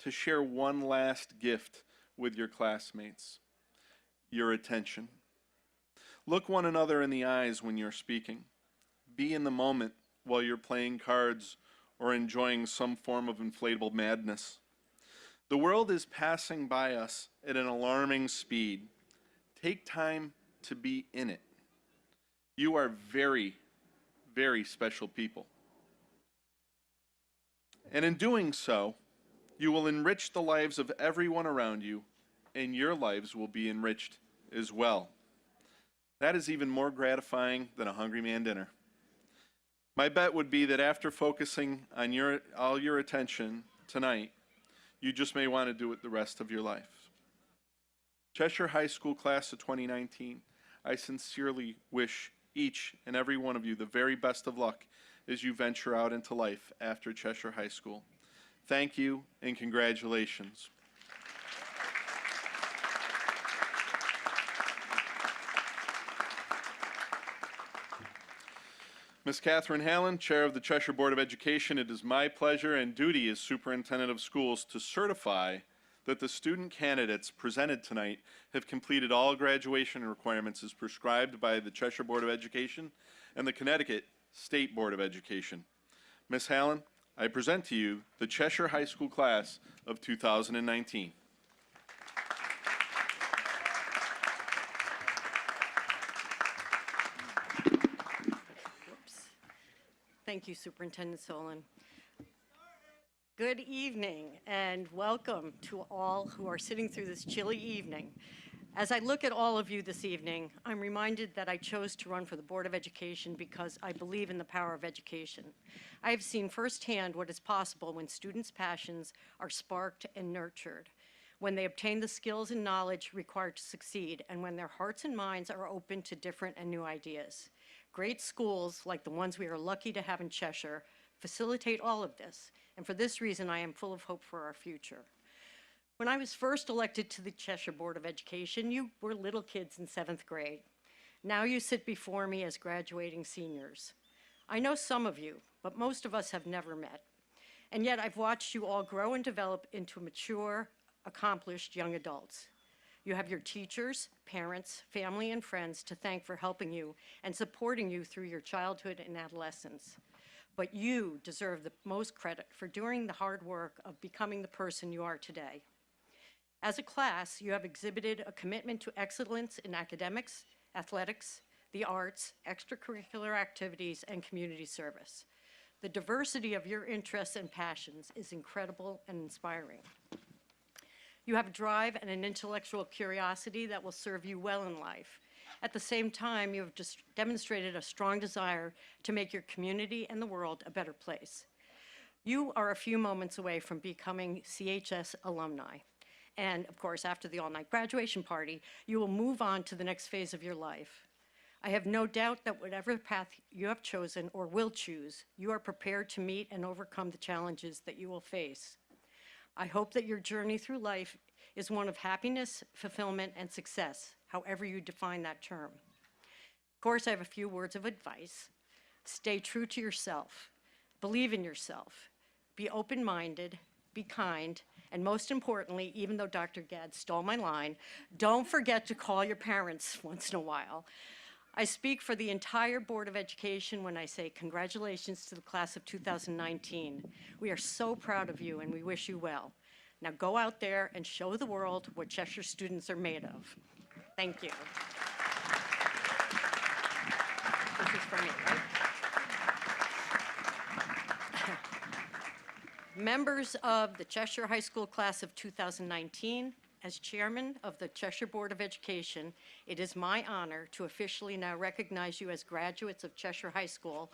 to share one last gift with your classmates: your attention. Look one another in the eyes when you're speaking. Be in the moment while you're playing cards or enjoying some form of inflatable madness. The world is passing by us at an alarming speed. Take time to be in it. You are very, very special people. And in doing so, you will enrich the lives of everyone around you, and your lives will be enriched as well. That is even more gratifying than a hungry man dinner. My bet would be that after focusing on all your attention tonight, you just may want to do it the rest of your life. Cheshire High School class of 2019, I sincerely wish each and every one of you the very best of luck as you venture out into life after Cheshire High School. Thank you and congratulations. Ms. Catherine Hallen, Chair of the Cheshire Board of Education, it is my pleasure and duty as Superintendent of Schools to certify that the student candidates presented tonight have completed all graduation requirements as prescribed by the Cheshire Board of Education and the Connecticut State Board of Education. Ms. Hallen, I present to you the Cheshire High School class of 2019. Thank you, Superintendent Solon. Good evening and welcome to all who are sitting through this chilly evening. As I look at all of you this evening, I'm reminded that I chose to run for the Board of Education because I believe in the power of education. I have seen firsthand what is possible when students' passions are sparked and nurtured, when they obtain the skills and knowledge required to succeed, and when their hearts and minds are open to different and new ideas. Great schools, like the ones we are lucky to have in Cheshire, facilitate all of this, and for this reason, I am full of hope for our future. When I was first elected to the Cheshire Board of Education, you were little kids in 7th grade. Now you sit before me as graduating seniors. I know some of you, but most of us have never met. And yet I've watched you all grow and develop into mature, accomplished young adults. You have your teachers, parents, family, and friends to thank for helping you and supporting you through your childhood and adolescence. But you deserve the most credit for doing the hard work of becoming the person you are today. As a class, you have exhibited a commitment to excellence in academics, athletics, the arts, extracurricular activities, and community service. The diversity of your interests and passions is incredible and inspiring. You have a drive and an intellectual curiosity that will serve you well in life. At the same time, you have just demonstrated a strong desire to make your community and the world a better place. You are a few moments away from becoming CHS alumni. And of course, after the all-night graduation party, you will move on to the next phase of your life. I have no doubt that whatever path you have chosen or will choose, you are prepared to meet and overcome the challenges that you will face. I hope that your journey through life is one of happiness, fulfillment, and success, however you define that term. Of course, I have a few words of advice. Stay true to yourself. Believe in yourself. Be open-minded. Be kind. And most importantly, even though Dr. Gadd stole my line, don't forget to call your parents once in a while. I speak for the entire Board of Education when I say congratulations to the class of 2019. We are so proud of you and we wish you well. Now go out there and show the world what Cheshire students are made of. Thank you. This is for me, right? Members of the Cheshire High School class of 2019, as chairman of the Cheshire Board of Education, it is my honor to officially now recognize you as graduates of Cheshire High School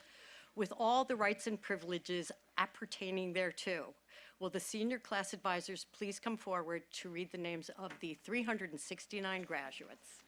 with all the rights and privileges appertaining thereto. Will the senior class advisors please come forward to read the names of the 369 graduates?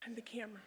And the camera.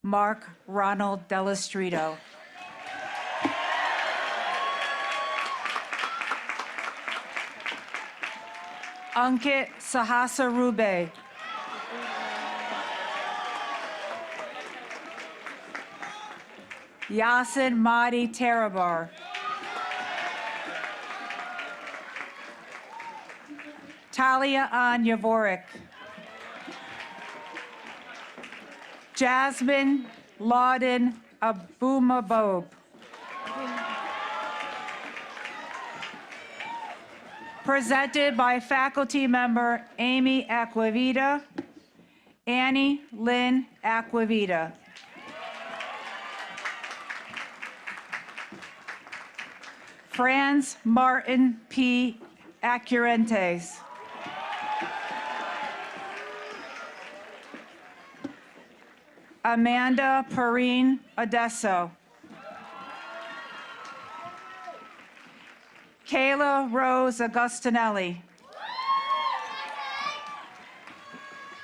Mark Ronald Delastrito. Ankit Sahasrabudhe. Yasin Mahdi Tarabar. Talia Ann Yavorik. Jasmine Lauden Abumabob. Presented by faculty member Amy Acquavita, Annie Lynn Acquavita. Franz Martin P. Accurentes. Amanda Perrine Odesso. Kayla Rose Agustinelli.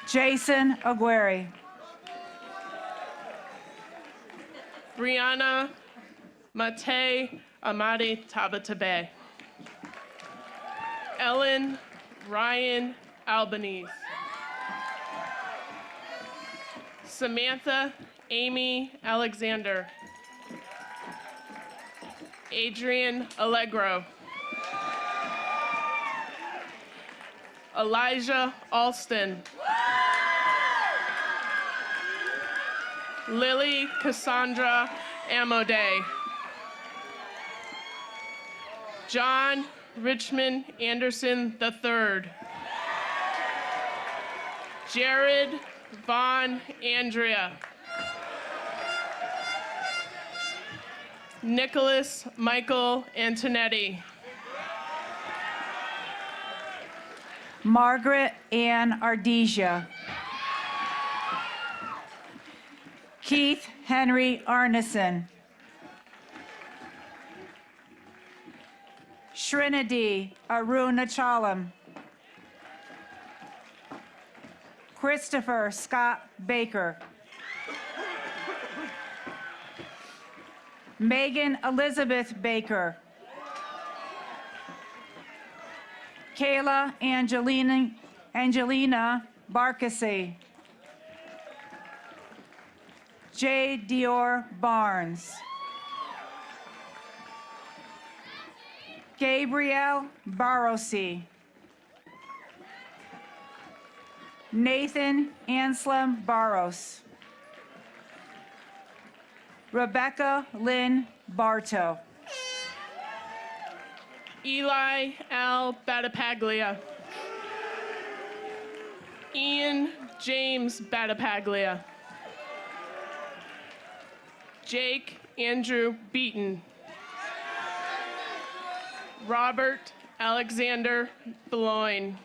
Jason Aguirre. Brianna Mate Amadi Tabatabe. Ellen Ryan Albanese. Samantha Amy Alexander. Adrian Allegro. Elijah Alston. Lily Cassandra Amode. John Richmond Anderson III. Jared Vaughn Andrea. Nicholas Michael Antonetti. Margaret Ann Ardesia. Keith Henry Arneson. Srinidhi Arunachalam. Christopher Scott Baker. Megan Elizabeth Baker. Kayla Angelina Barkassi. J. Dior Barnes. Gabrielle Barosi. Nathan Anselm Barros. Rebecca Lynn Bartow. Eli L. Battipaglia. Ian James Battipaglia. Jake Andrew Beaton. Robert Alexander Beloin.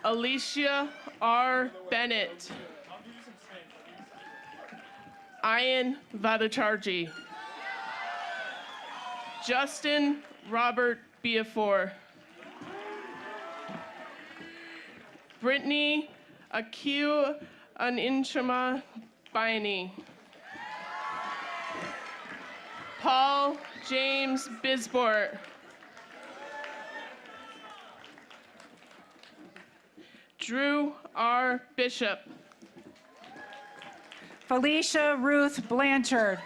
Alicia R. Bennett. Ian Vadacharji. Justin Robert Biafor. Brittany Akiu Aninchama Baini. Paul James Bisbort. Drew R. Bishop. Felicia Ruth Blanchard.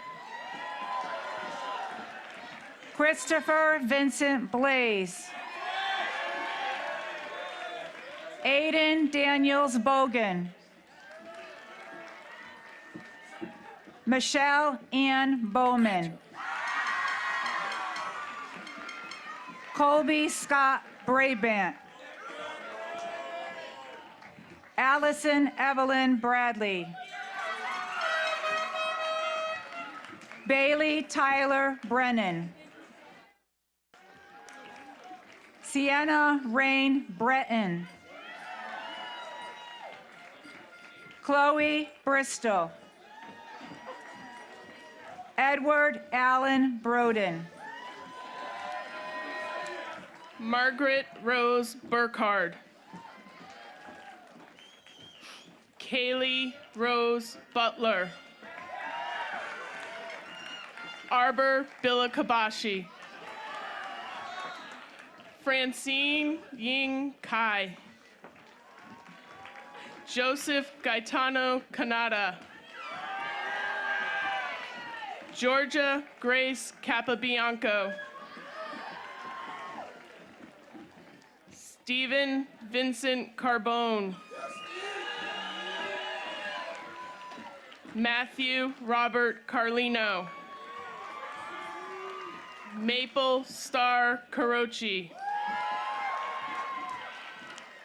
Christopher Vincent Blaze. Aiden Daniels Bogan. Michelle Ann Bowman. Colby Scott Brabant. Allison Evelyn Bradley. Bailey Tyler Brennan. Sienna Rain Breton. Chloe Bristol. Edward Allen Broden. Margaret Rose Burkhard. Kaylee Rose Butler. Arbor Bilakabashi. Francine Ying Kai. Joseph Gaetano Canada. Georgia Grace Capabianco. Stephen Vincent Carbone. Matthew Robert Carlino. Maple Star Carochi.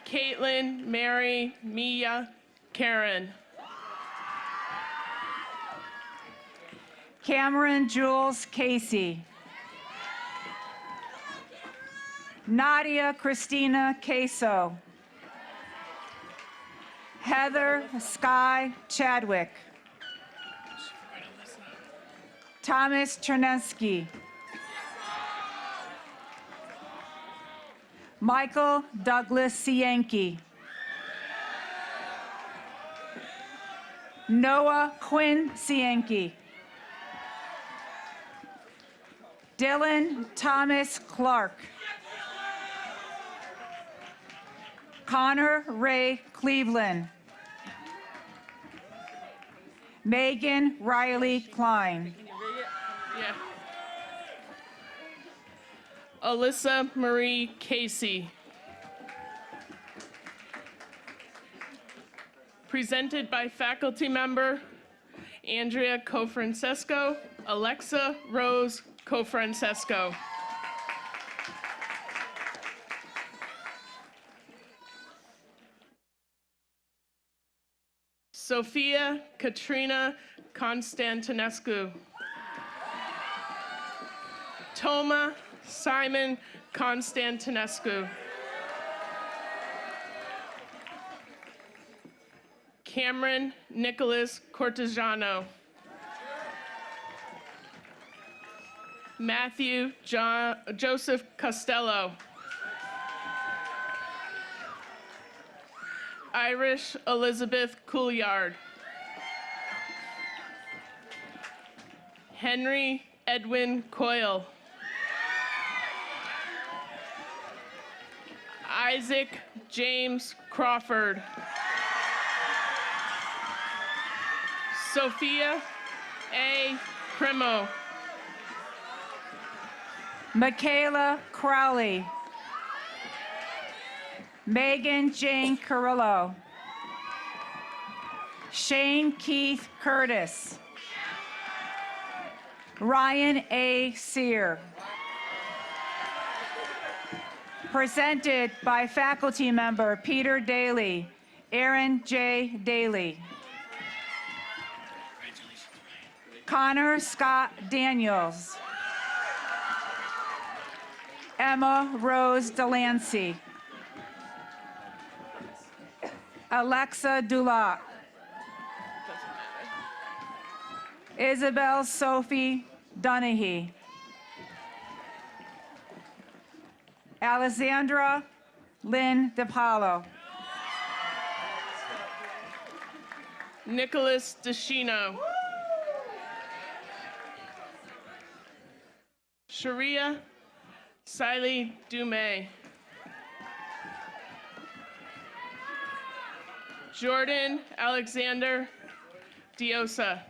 Caitlin Mary Mia Karen. Cameron Jules Casey. Nadia Christina Queso. Heather Sky Chadwick. Thomas Chernesky. Michael Douglas Sienke. Noah Quinn Sienke. Dylan Thomas Clark. Connor Ray Cleveland. Megan Riley Klein. Yeah. Alyssa Marie Casey. Presented by faculty member Andrea Cofrancesco, Alexa Rose Cofrancesco. Sophia Katrina Constantinescu. Toma Simon Constantinescu. Cameron Nicholas Cortesano. Matthew Joseph Costello. Irish Elizabeth Couillard. Henry Edwin Coyle. Isaac James Crawford. Sophia A. Primo. Michaela Crowley. Megan Jane Carrillo. Shane Keith Curtis. Ryan A. Sear. Presented by faculty member Peter Daly, Aaron J. Daly. Connor Scott Daniels. Emma Rose Delancey. Alexa Dulac. Isabel Sophie Dunahee. Alexandra Lynn DePaulo. Nicholas DeShino. Sharia Siley Dumay. Jordan Alexander Diosa.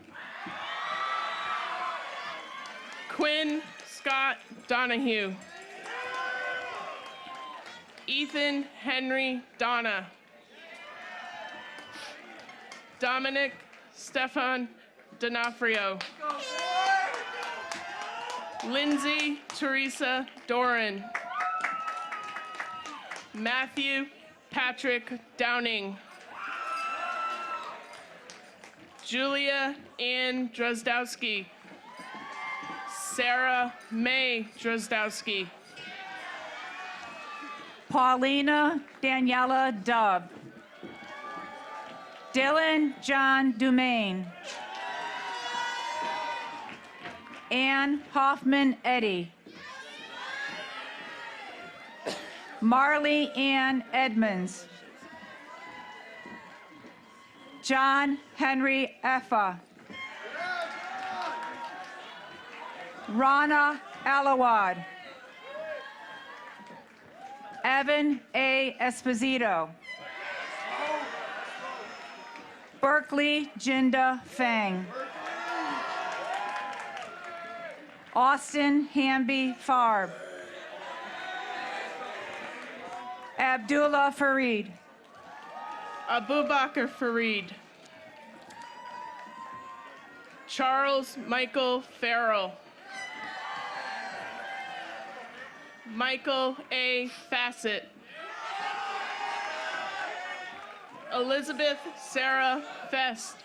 Quinn Scott Donahue. Ethan Henry Donna. Dominic Stefan D'Onofrio. Lindsay Teresa Doran. Matthew Patrick Downing. Julia Ann Drozdowski. Sarah May Drozdowski. Paulina Daniela Dubb. Dylan John Dumaine. Ann Hoffman Eddy. Marley Ann Edmonds. John Henry Effa. Rana Alawad. Evan A. Esposito. Berkeley Jinda Fang. Austin Hamby Farb. Abdullah Farid. Abubakar Farid. Charles Michael Farrell. Michael A. Fassett. Elizabeth Sarah Fest.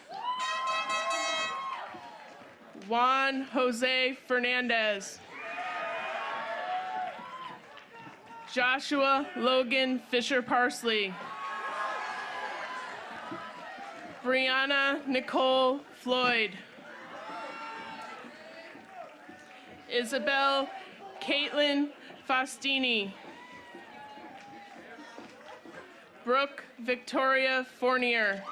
Juan Jose Fernandez. Joshua Logan Fisher Parsley. Brianna Nicole Floyd. Isabel Caitlin Faustini. Brooke Victoria Fournier.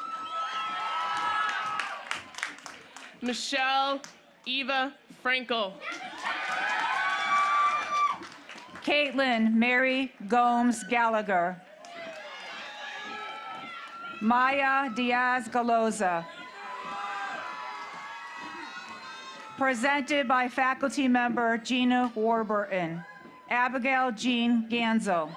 Michelle Eva Frankel. Caitlin Mary Gomes Gallagher. Maya Diaz Galoza. Presented by faculty member Gina Warburton. Abigail Jean Ganzo.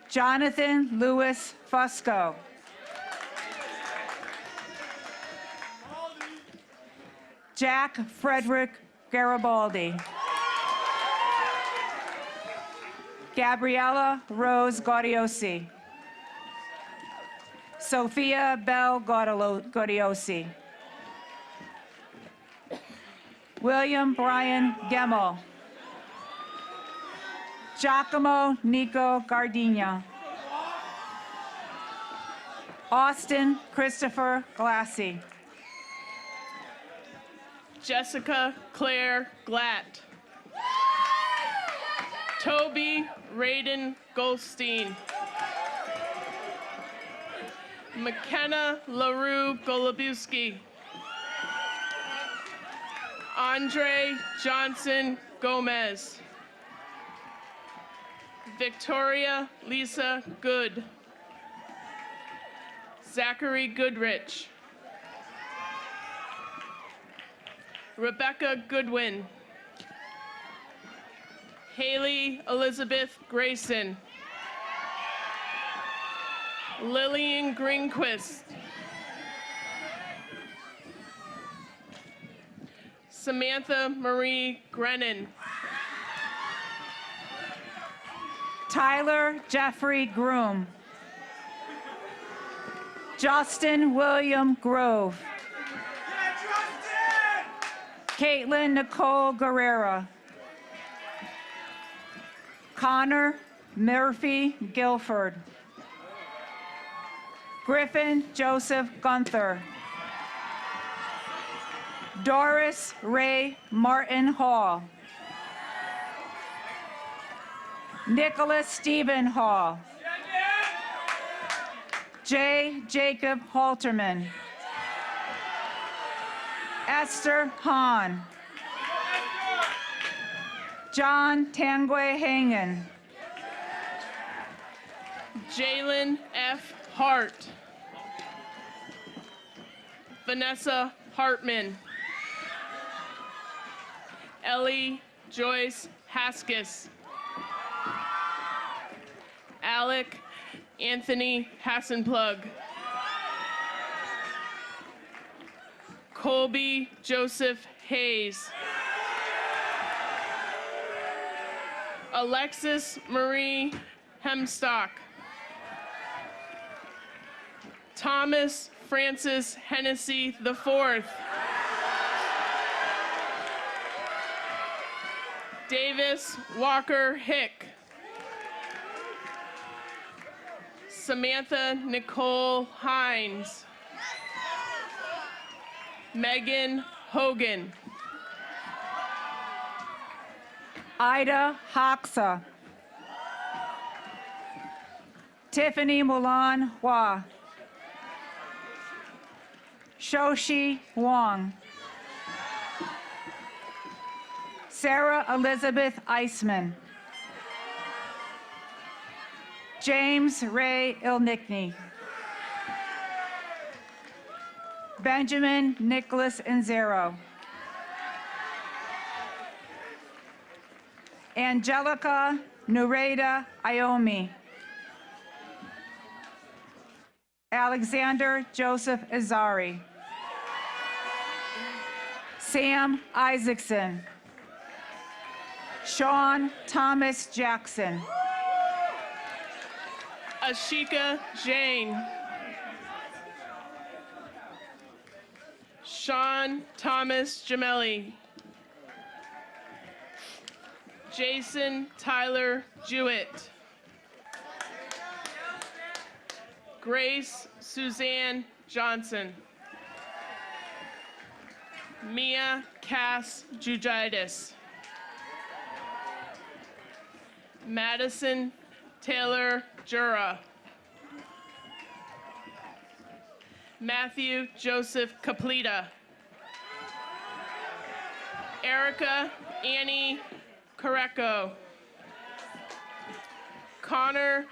Jonathan Lewis Fusco. Jack Frederick Garibaldi. Gabriella Rose Gaudiosi. Sophia Bell Gaudiosi. William Brian Gemmel. Giacomo Nico Gardina. Austin Christopher Glassie. Jessica Claire Glatt. Toby Raiden Goldstein. McKenna LaRue Golubowski. Andre Johnson Gomez. Victoria Lisa Good. Zachary Goodrich. Rebecca Goodwin. Haley Elizabeth Grayson. Lillian Greenquist. Samantha Marie Grennan. Tyler Jeffrey Groom. Justin William Grove. Caitlin Nicole Guerrera. Connor Murphy Guilford. Griffin Joseph Gunther. Doris Ray Martin Hall. Nicholas Stephen Hall. J. Jacob Halterman. Esther Hahn. John Tangwe Hangen. Jalen F. Hart. Vanessa Hartman. Ellie Joyce Haskis. Alec Anthony Hassenplug. Colby Joseph Hayes. Alexis Marie Hemstock. Thomas Francis Hennessy IV. Davis Walker Hick. Samantha Nicole Hines. Megan Hogan. Ida Hoxa. Tiffany Mulan Hua. Shoshi Wong. Sarah Elizabeth Eisman. James Ray Ilnickney. Benjamin Nicholas Inzero. Angelica Nureida Iomi. Alexander Joseph Azari. Sam Isaacson. Sean Thomas Jackson. Ashika Jane. Sean Thomas Jamelli. Jason Tyler Jewett. Grace Suzanne Johnson. Mia Cass Jugitis. Madison Taylor Jura. Matthew Joseph Caplita. Erica Annie Careco. Connor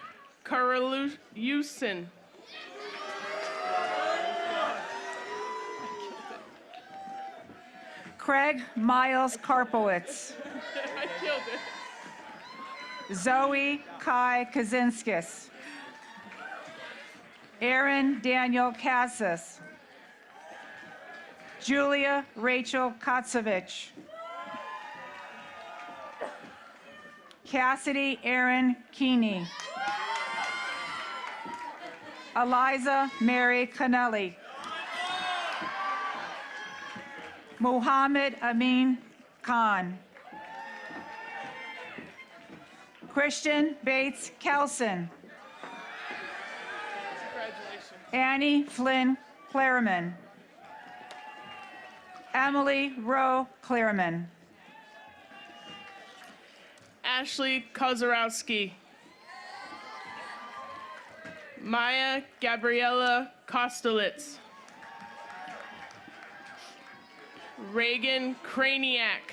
Karalusin. Craig Miles Karpowitz. I killed it. Zoe Kai Kazinskis. Aaron Daniel Cassis. Julia Rachel Kotsevich. Cassidy Aaron Keeney. Eliza Mary Connelly. Muhammad Amin Khan. Christian Bates Kelson. Congratulations. Annie Flynn Clareman. Emily Rowe Clareman. Ashley Kozarowski. Maya Gabriella Kostelitz. Reagan Kraniak.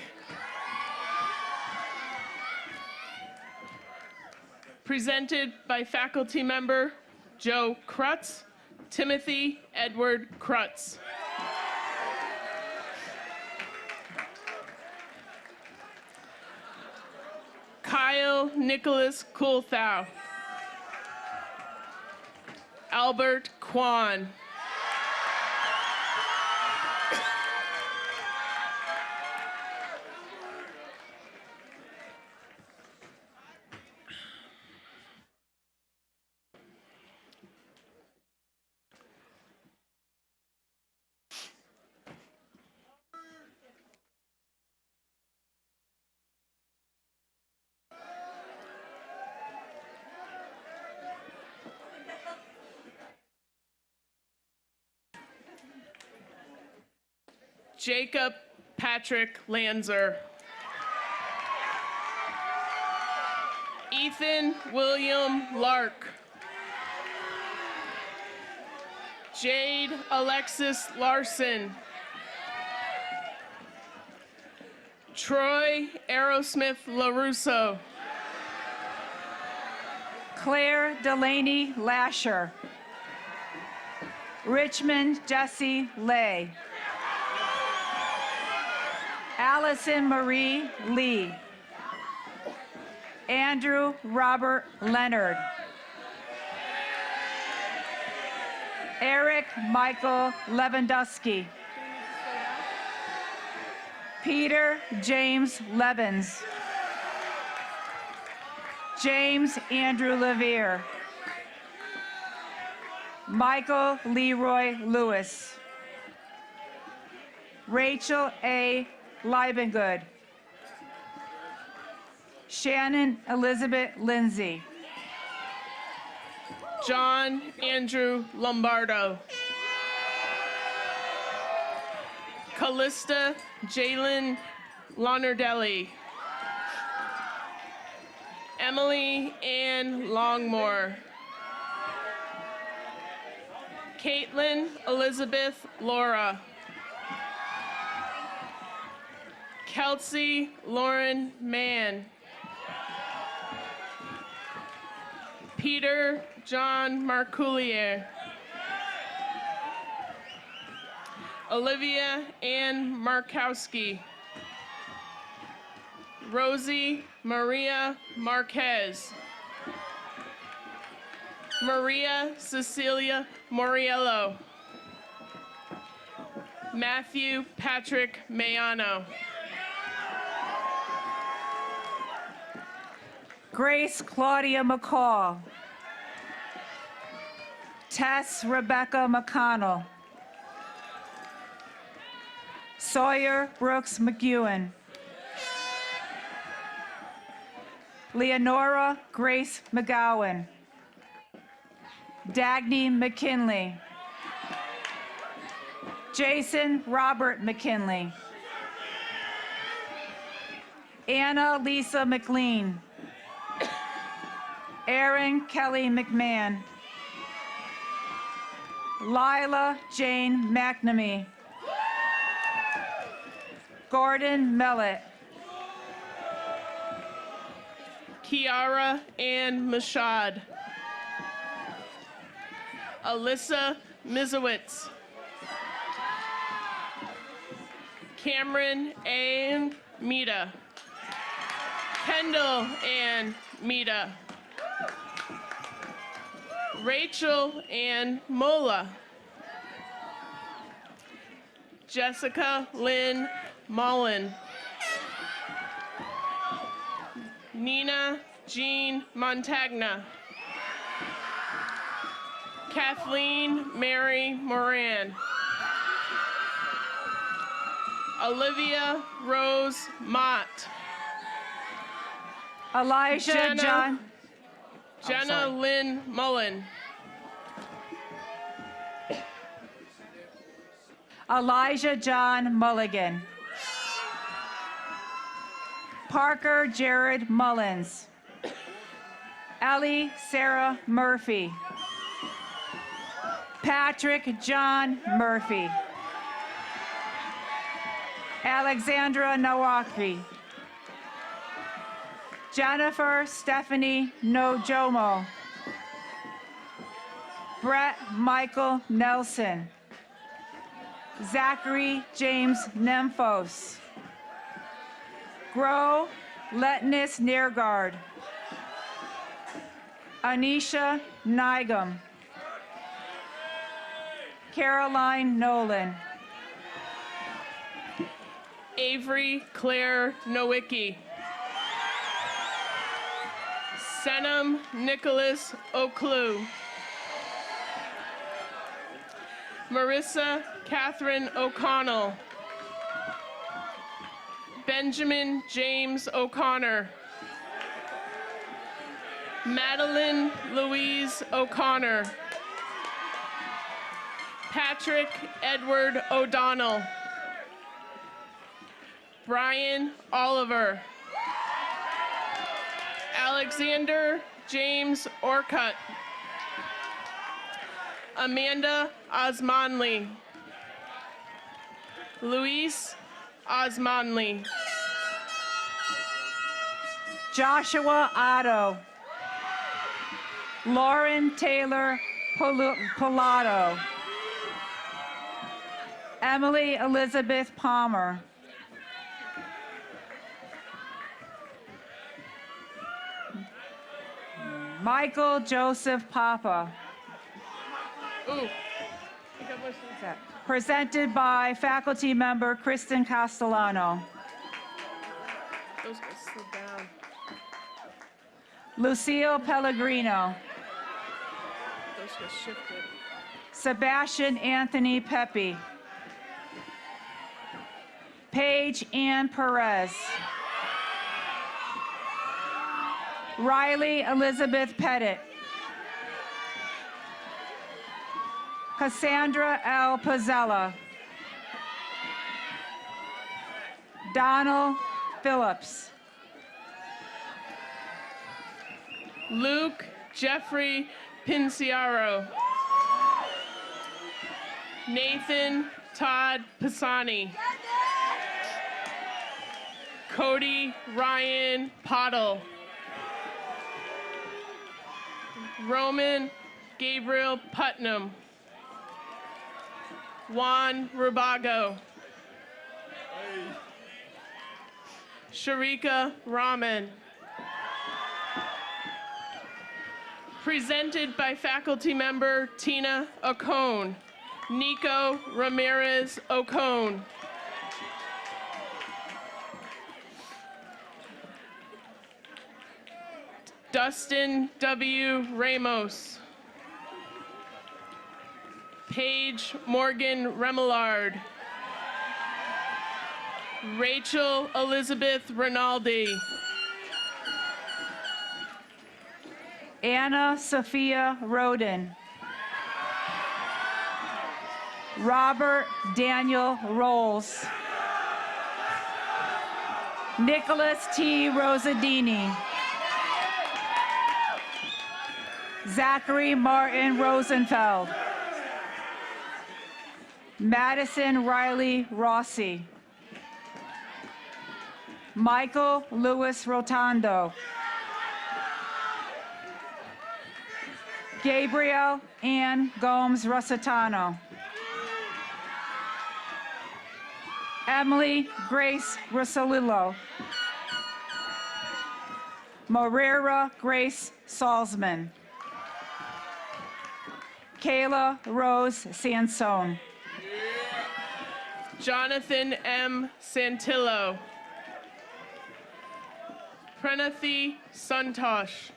Presented by faculty member Joe Krutz, Timothy Edward Krutz. Kyle Nicholas Coulthau. Albert Kwan. Jacob Patrick Lanzer. Ethan William Lark. Jade Alexis Larson. Troy Aerosmith LaRusso. Claire Delaney Lasher. Richmond Jesse Lay. Allison Marie Lee. Andrew Robert Leonard. Eric Michael Lewandowski. Peter James Levens. James Andrew Levere. Michael Leroy Lewis. Rachel A. Leibengood. Shannon Elizabeth Lindsay. John Andrew Lombardo. Callista Jalen Lonardelli. Emily Ann Longmore. Caitlin Elizabeth Laura. Kelsey Lauren Mann. Peter John Marcoulier. Olivia Ann Markowski. Rosie Maria Marquez. Maria Cecilia Moriello. Matthew Patrick Mayano. Grace Claudia McCall. Tess Rebecca McConnell. Sawyer Brooks McEwen. Leonora Grace McGowan. Dagny McKinley. Jason Robert McKinley. Anna Lisa McLean. Erin Kelly McMahon. Lila Jane McNamee. Gordon Mellett. Kiara Ann Mashad. Alyssa Mizowitz. Cameron Ann Mita. Kendall Ann Mita. Rachel Ann Mola. Jessica Lynn Mullen. Nina Jean Montagna. Kathleen Mary Moran. Olivia Rose Mott. Elijah Jenna- John. Jenna Lynn Mullen. Elijah John Mulligan. Parker Jared Mullins. Ellie Sarah Murphy. Patrick John Murphy. Alexandra Nawaki. Jennifer Stephanie Nojomo. Brett Michael Nelson. Zachary James Nemphos. Gro Letnis Neergaard. Anisha Nigam. Caroline Nolan. Avery Claire Nowicki. Senum Nicholas Oklu. Marissa Catherine O'Connell. Benjamin James O'Connor. Madeline Louise O'Connor. Patrick Edward O'Donnell. Brian Oliver. Alexander James Orcutt. Amanda Osmanli. Luis Osmanli. Joshua Otto. Lauren Taylor Pilato. Emily Elizabeth Palmer. Michael Joseph Papa. Ooh. Presented by faculty member Kristen Castellano. Those guys slid down. Lucille Pellegrino. Those guys shifted. Sebastian Anthony Pepe. Paige Ann Perez. Riley Elizabeth Pettit. Cassandra L. Pizzella. Donald Phillips. Luke Jeffrey Pinciaro. Nathan Todd Pisani. Cody Ryan Pottle. Roman Gabriel Putnam. Juan Rubago. Sharika Rahman. Presented by faculty member Tina Ocone. Nico Ramirez Ocone. Dustin W. Ramos. Paige Morgan Remillard. Rachel Elizabeth Rinaldi. Anna Sophia Roden. Robert Daniel Rolls. Nicholas T. Rosadini. Zachary Martin Rosenfeld. Madison Riley Rossi. Michael Lewis Rotondo. Gabriel Ann Gomes Rossitano. Emily Grace Rossalillo. Moreira Grace Salzman. Kayla Rose Sansone. Jonathan M. Santillo. Pranathi Santosh.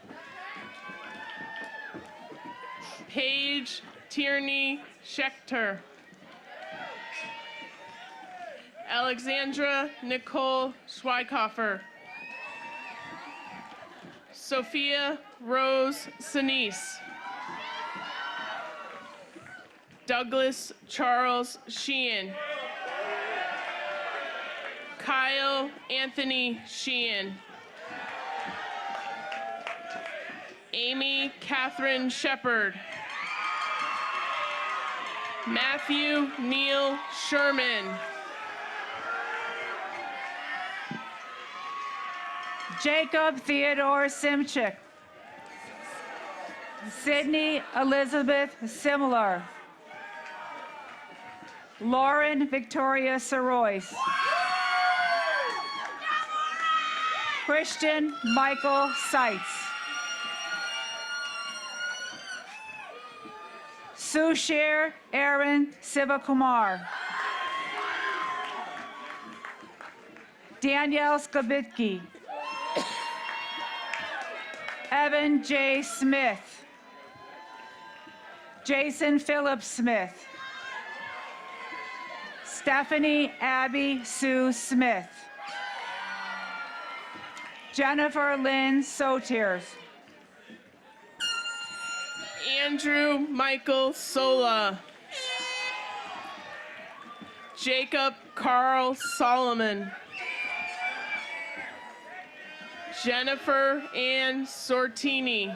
Paige Tierney Schechter. Alexandra Nicole Schweikhofer. Sophia Rose Sinise. Douglas Charles Sheehan. Kyle Anthony Sheehan. Amy Catherine Shepard. Matthew Neil Sherman. Jacob Theodore Simchik. Sydney Elizabeth Similar. Lauren Victoria Sorois. Christian Michael Seitz. Sushir Aaron Sivakumar. Danielle Skabitsky. Evan J. Smith. Jason Philip Smith. Stephanie Abby Sue Smith. Jennifer Lynn Sotiers. Andrew Michael Sola. Jacob Carl Solomon. Jennifer Ann Sortini.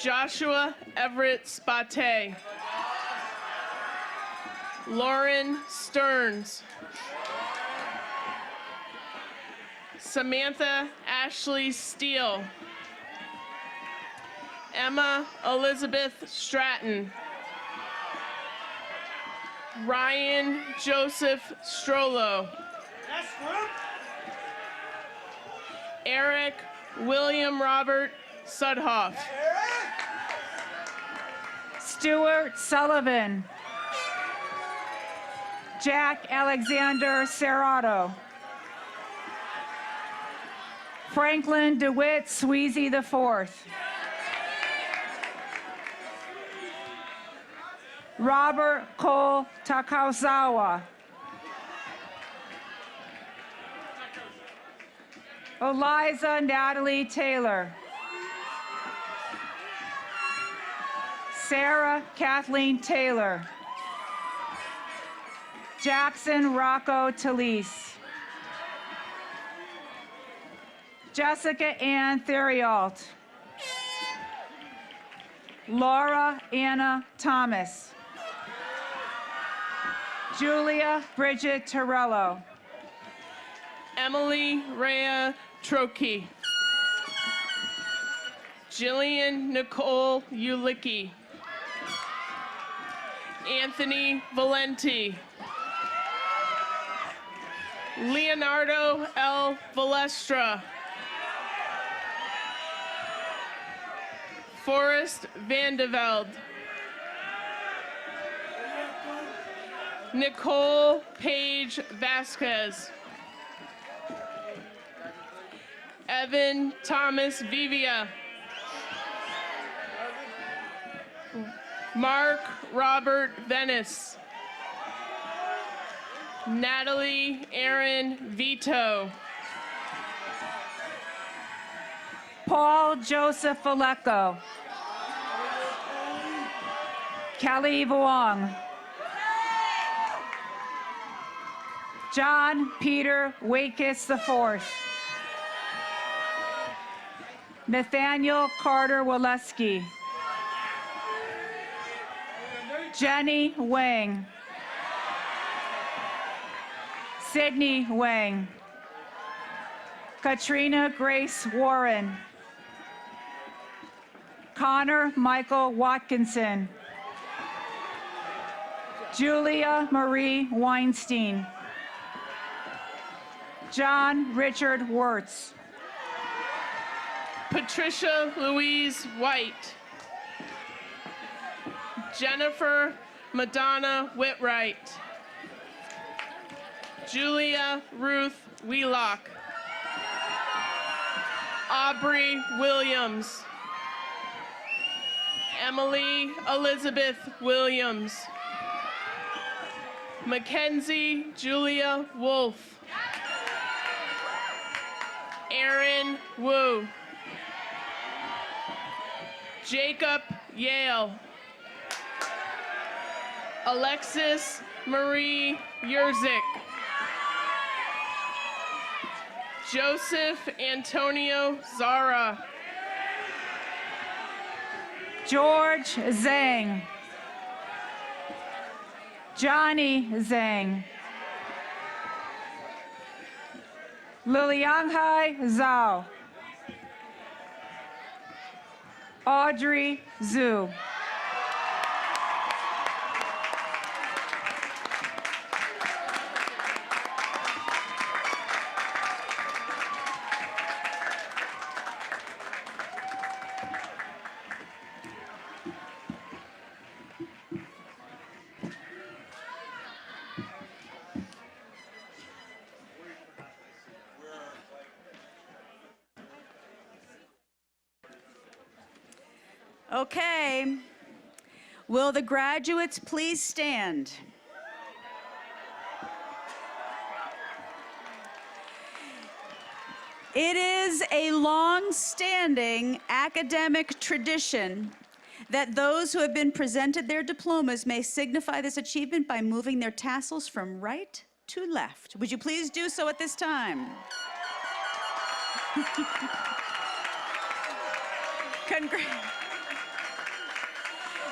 Joshua Everett Spate. Lauren Stearns. Samantha Ashley Steele. Emma Elizabeth Stratton. Ryan Joseph Strollo. Eric William Robert Sudhoff. Stuart Sullivan. Jack Alexander Serrato. Franklin DeWitt Sweezy IV. Robert Cole Takazawa. Eliza Natalie Taylor. Sarah Kathleen Taylor. Jackson Rocco Talise. Jessica Ann Theriault. Laura Anna Thomas. Julia Bridget Torello. Emily Rhea Trokey. Jillian Nicole Ulicki. Anthony Valenti. Leonardo L. Valestra. Forrest Vandeveld. Nicole Page Vasquez. Evan Thomas Vivia. Mark Robert Venice. Natalie Aaron Vito. Paul Joseph Alecko. Kelly Vuong. John Peter Wakis IV. Nathaniel Carter Waleski. Jenny Wang. Sydney Wang. Katrina Grace Warren. Connor Michael Watkinson. Julia Marie Weinstein. John Richard Wirtz. Patricia Louise White. Jennifer Madonna Whitwright. Julia Ruth Wheelock. Aubrey Williams. Emily Elizabeth Williams. Mackenzie Julia Wolf. Aaron Wu. Jacob Yale. Alexis Marie Yurzik. Joseph Antonio Zara. George Zhang. Johnny Zhang. Lilianghai Zhao. Audrey Zhu. Okay. Will the graduates please stand? It is a long-standing academic tradition that those who have been presented their diplomas may signify this achievement by moving their tassels from right to left. Would you please do so at this time?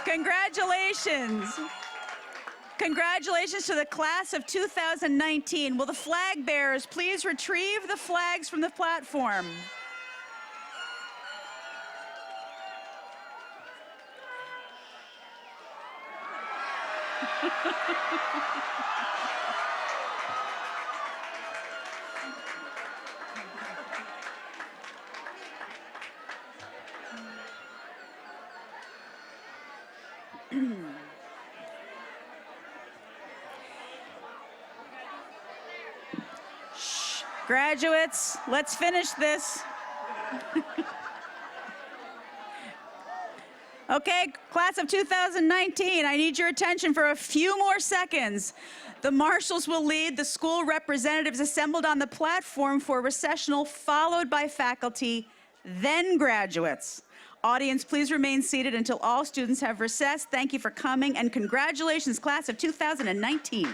Congratulations. Congratulations to the class of 2019. Will the flag bearers please retrieve the flags from the platform? Graduates, let's finish this. Okay, class of 2019, I need your attention for a few more seconds. The marshals will lead the school representatives assembled on the platform for recessional, followed by faculty, then graduates. Audience, please remain seated until all students have recessed. Thank you for coming, and congratulations, class of 2019.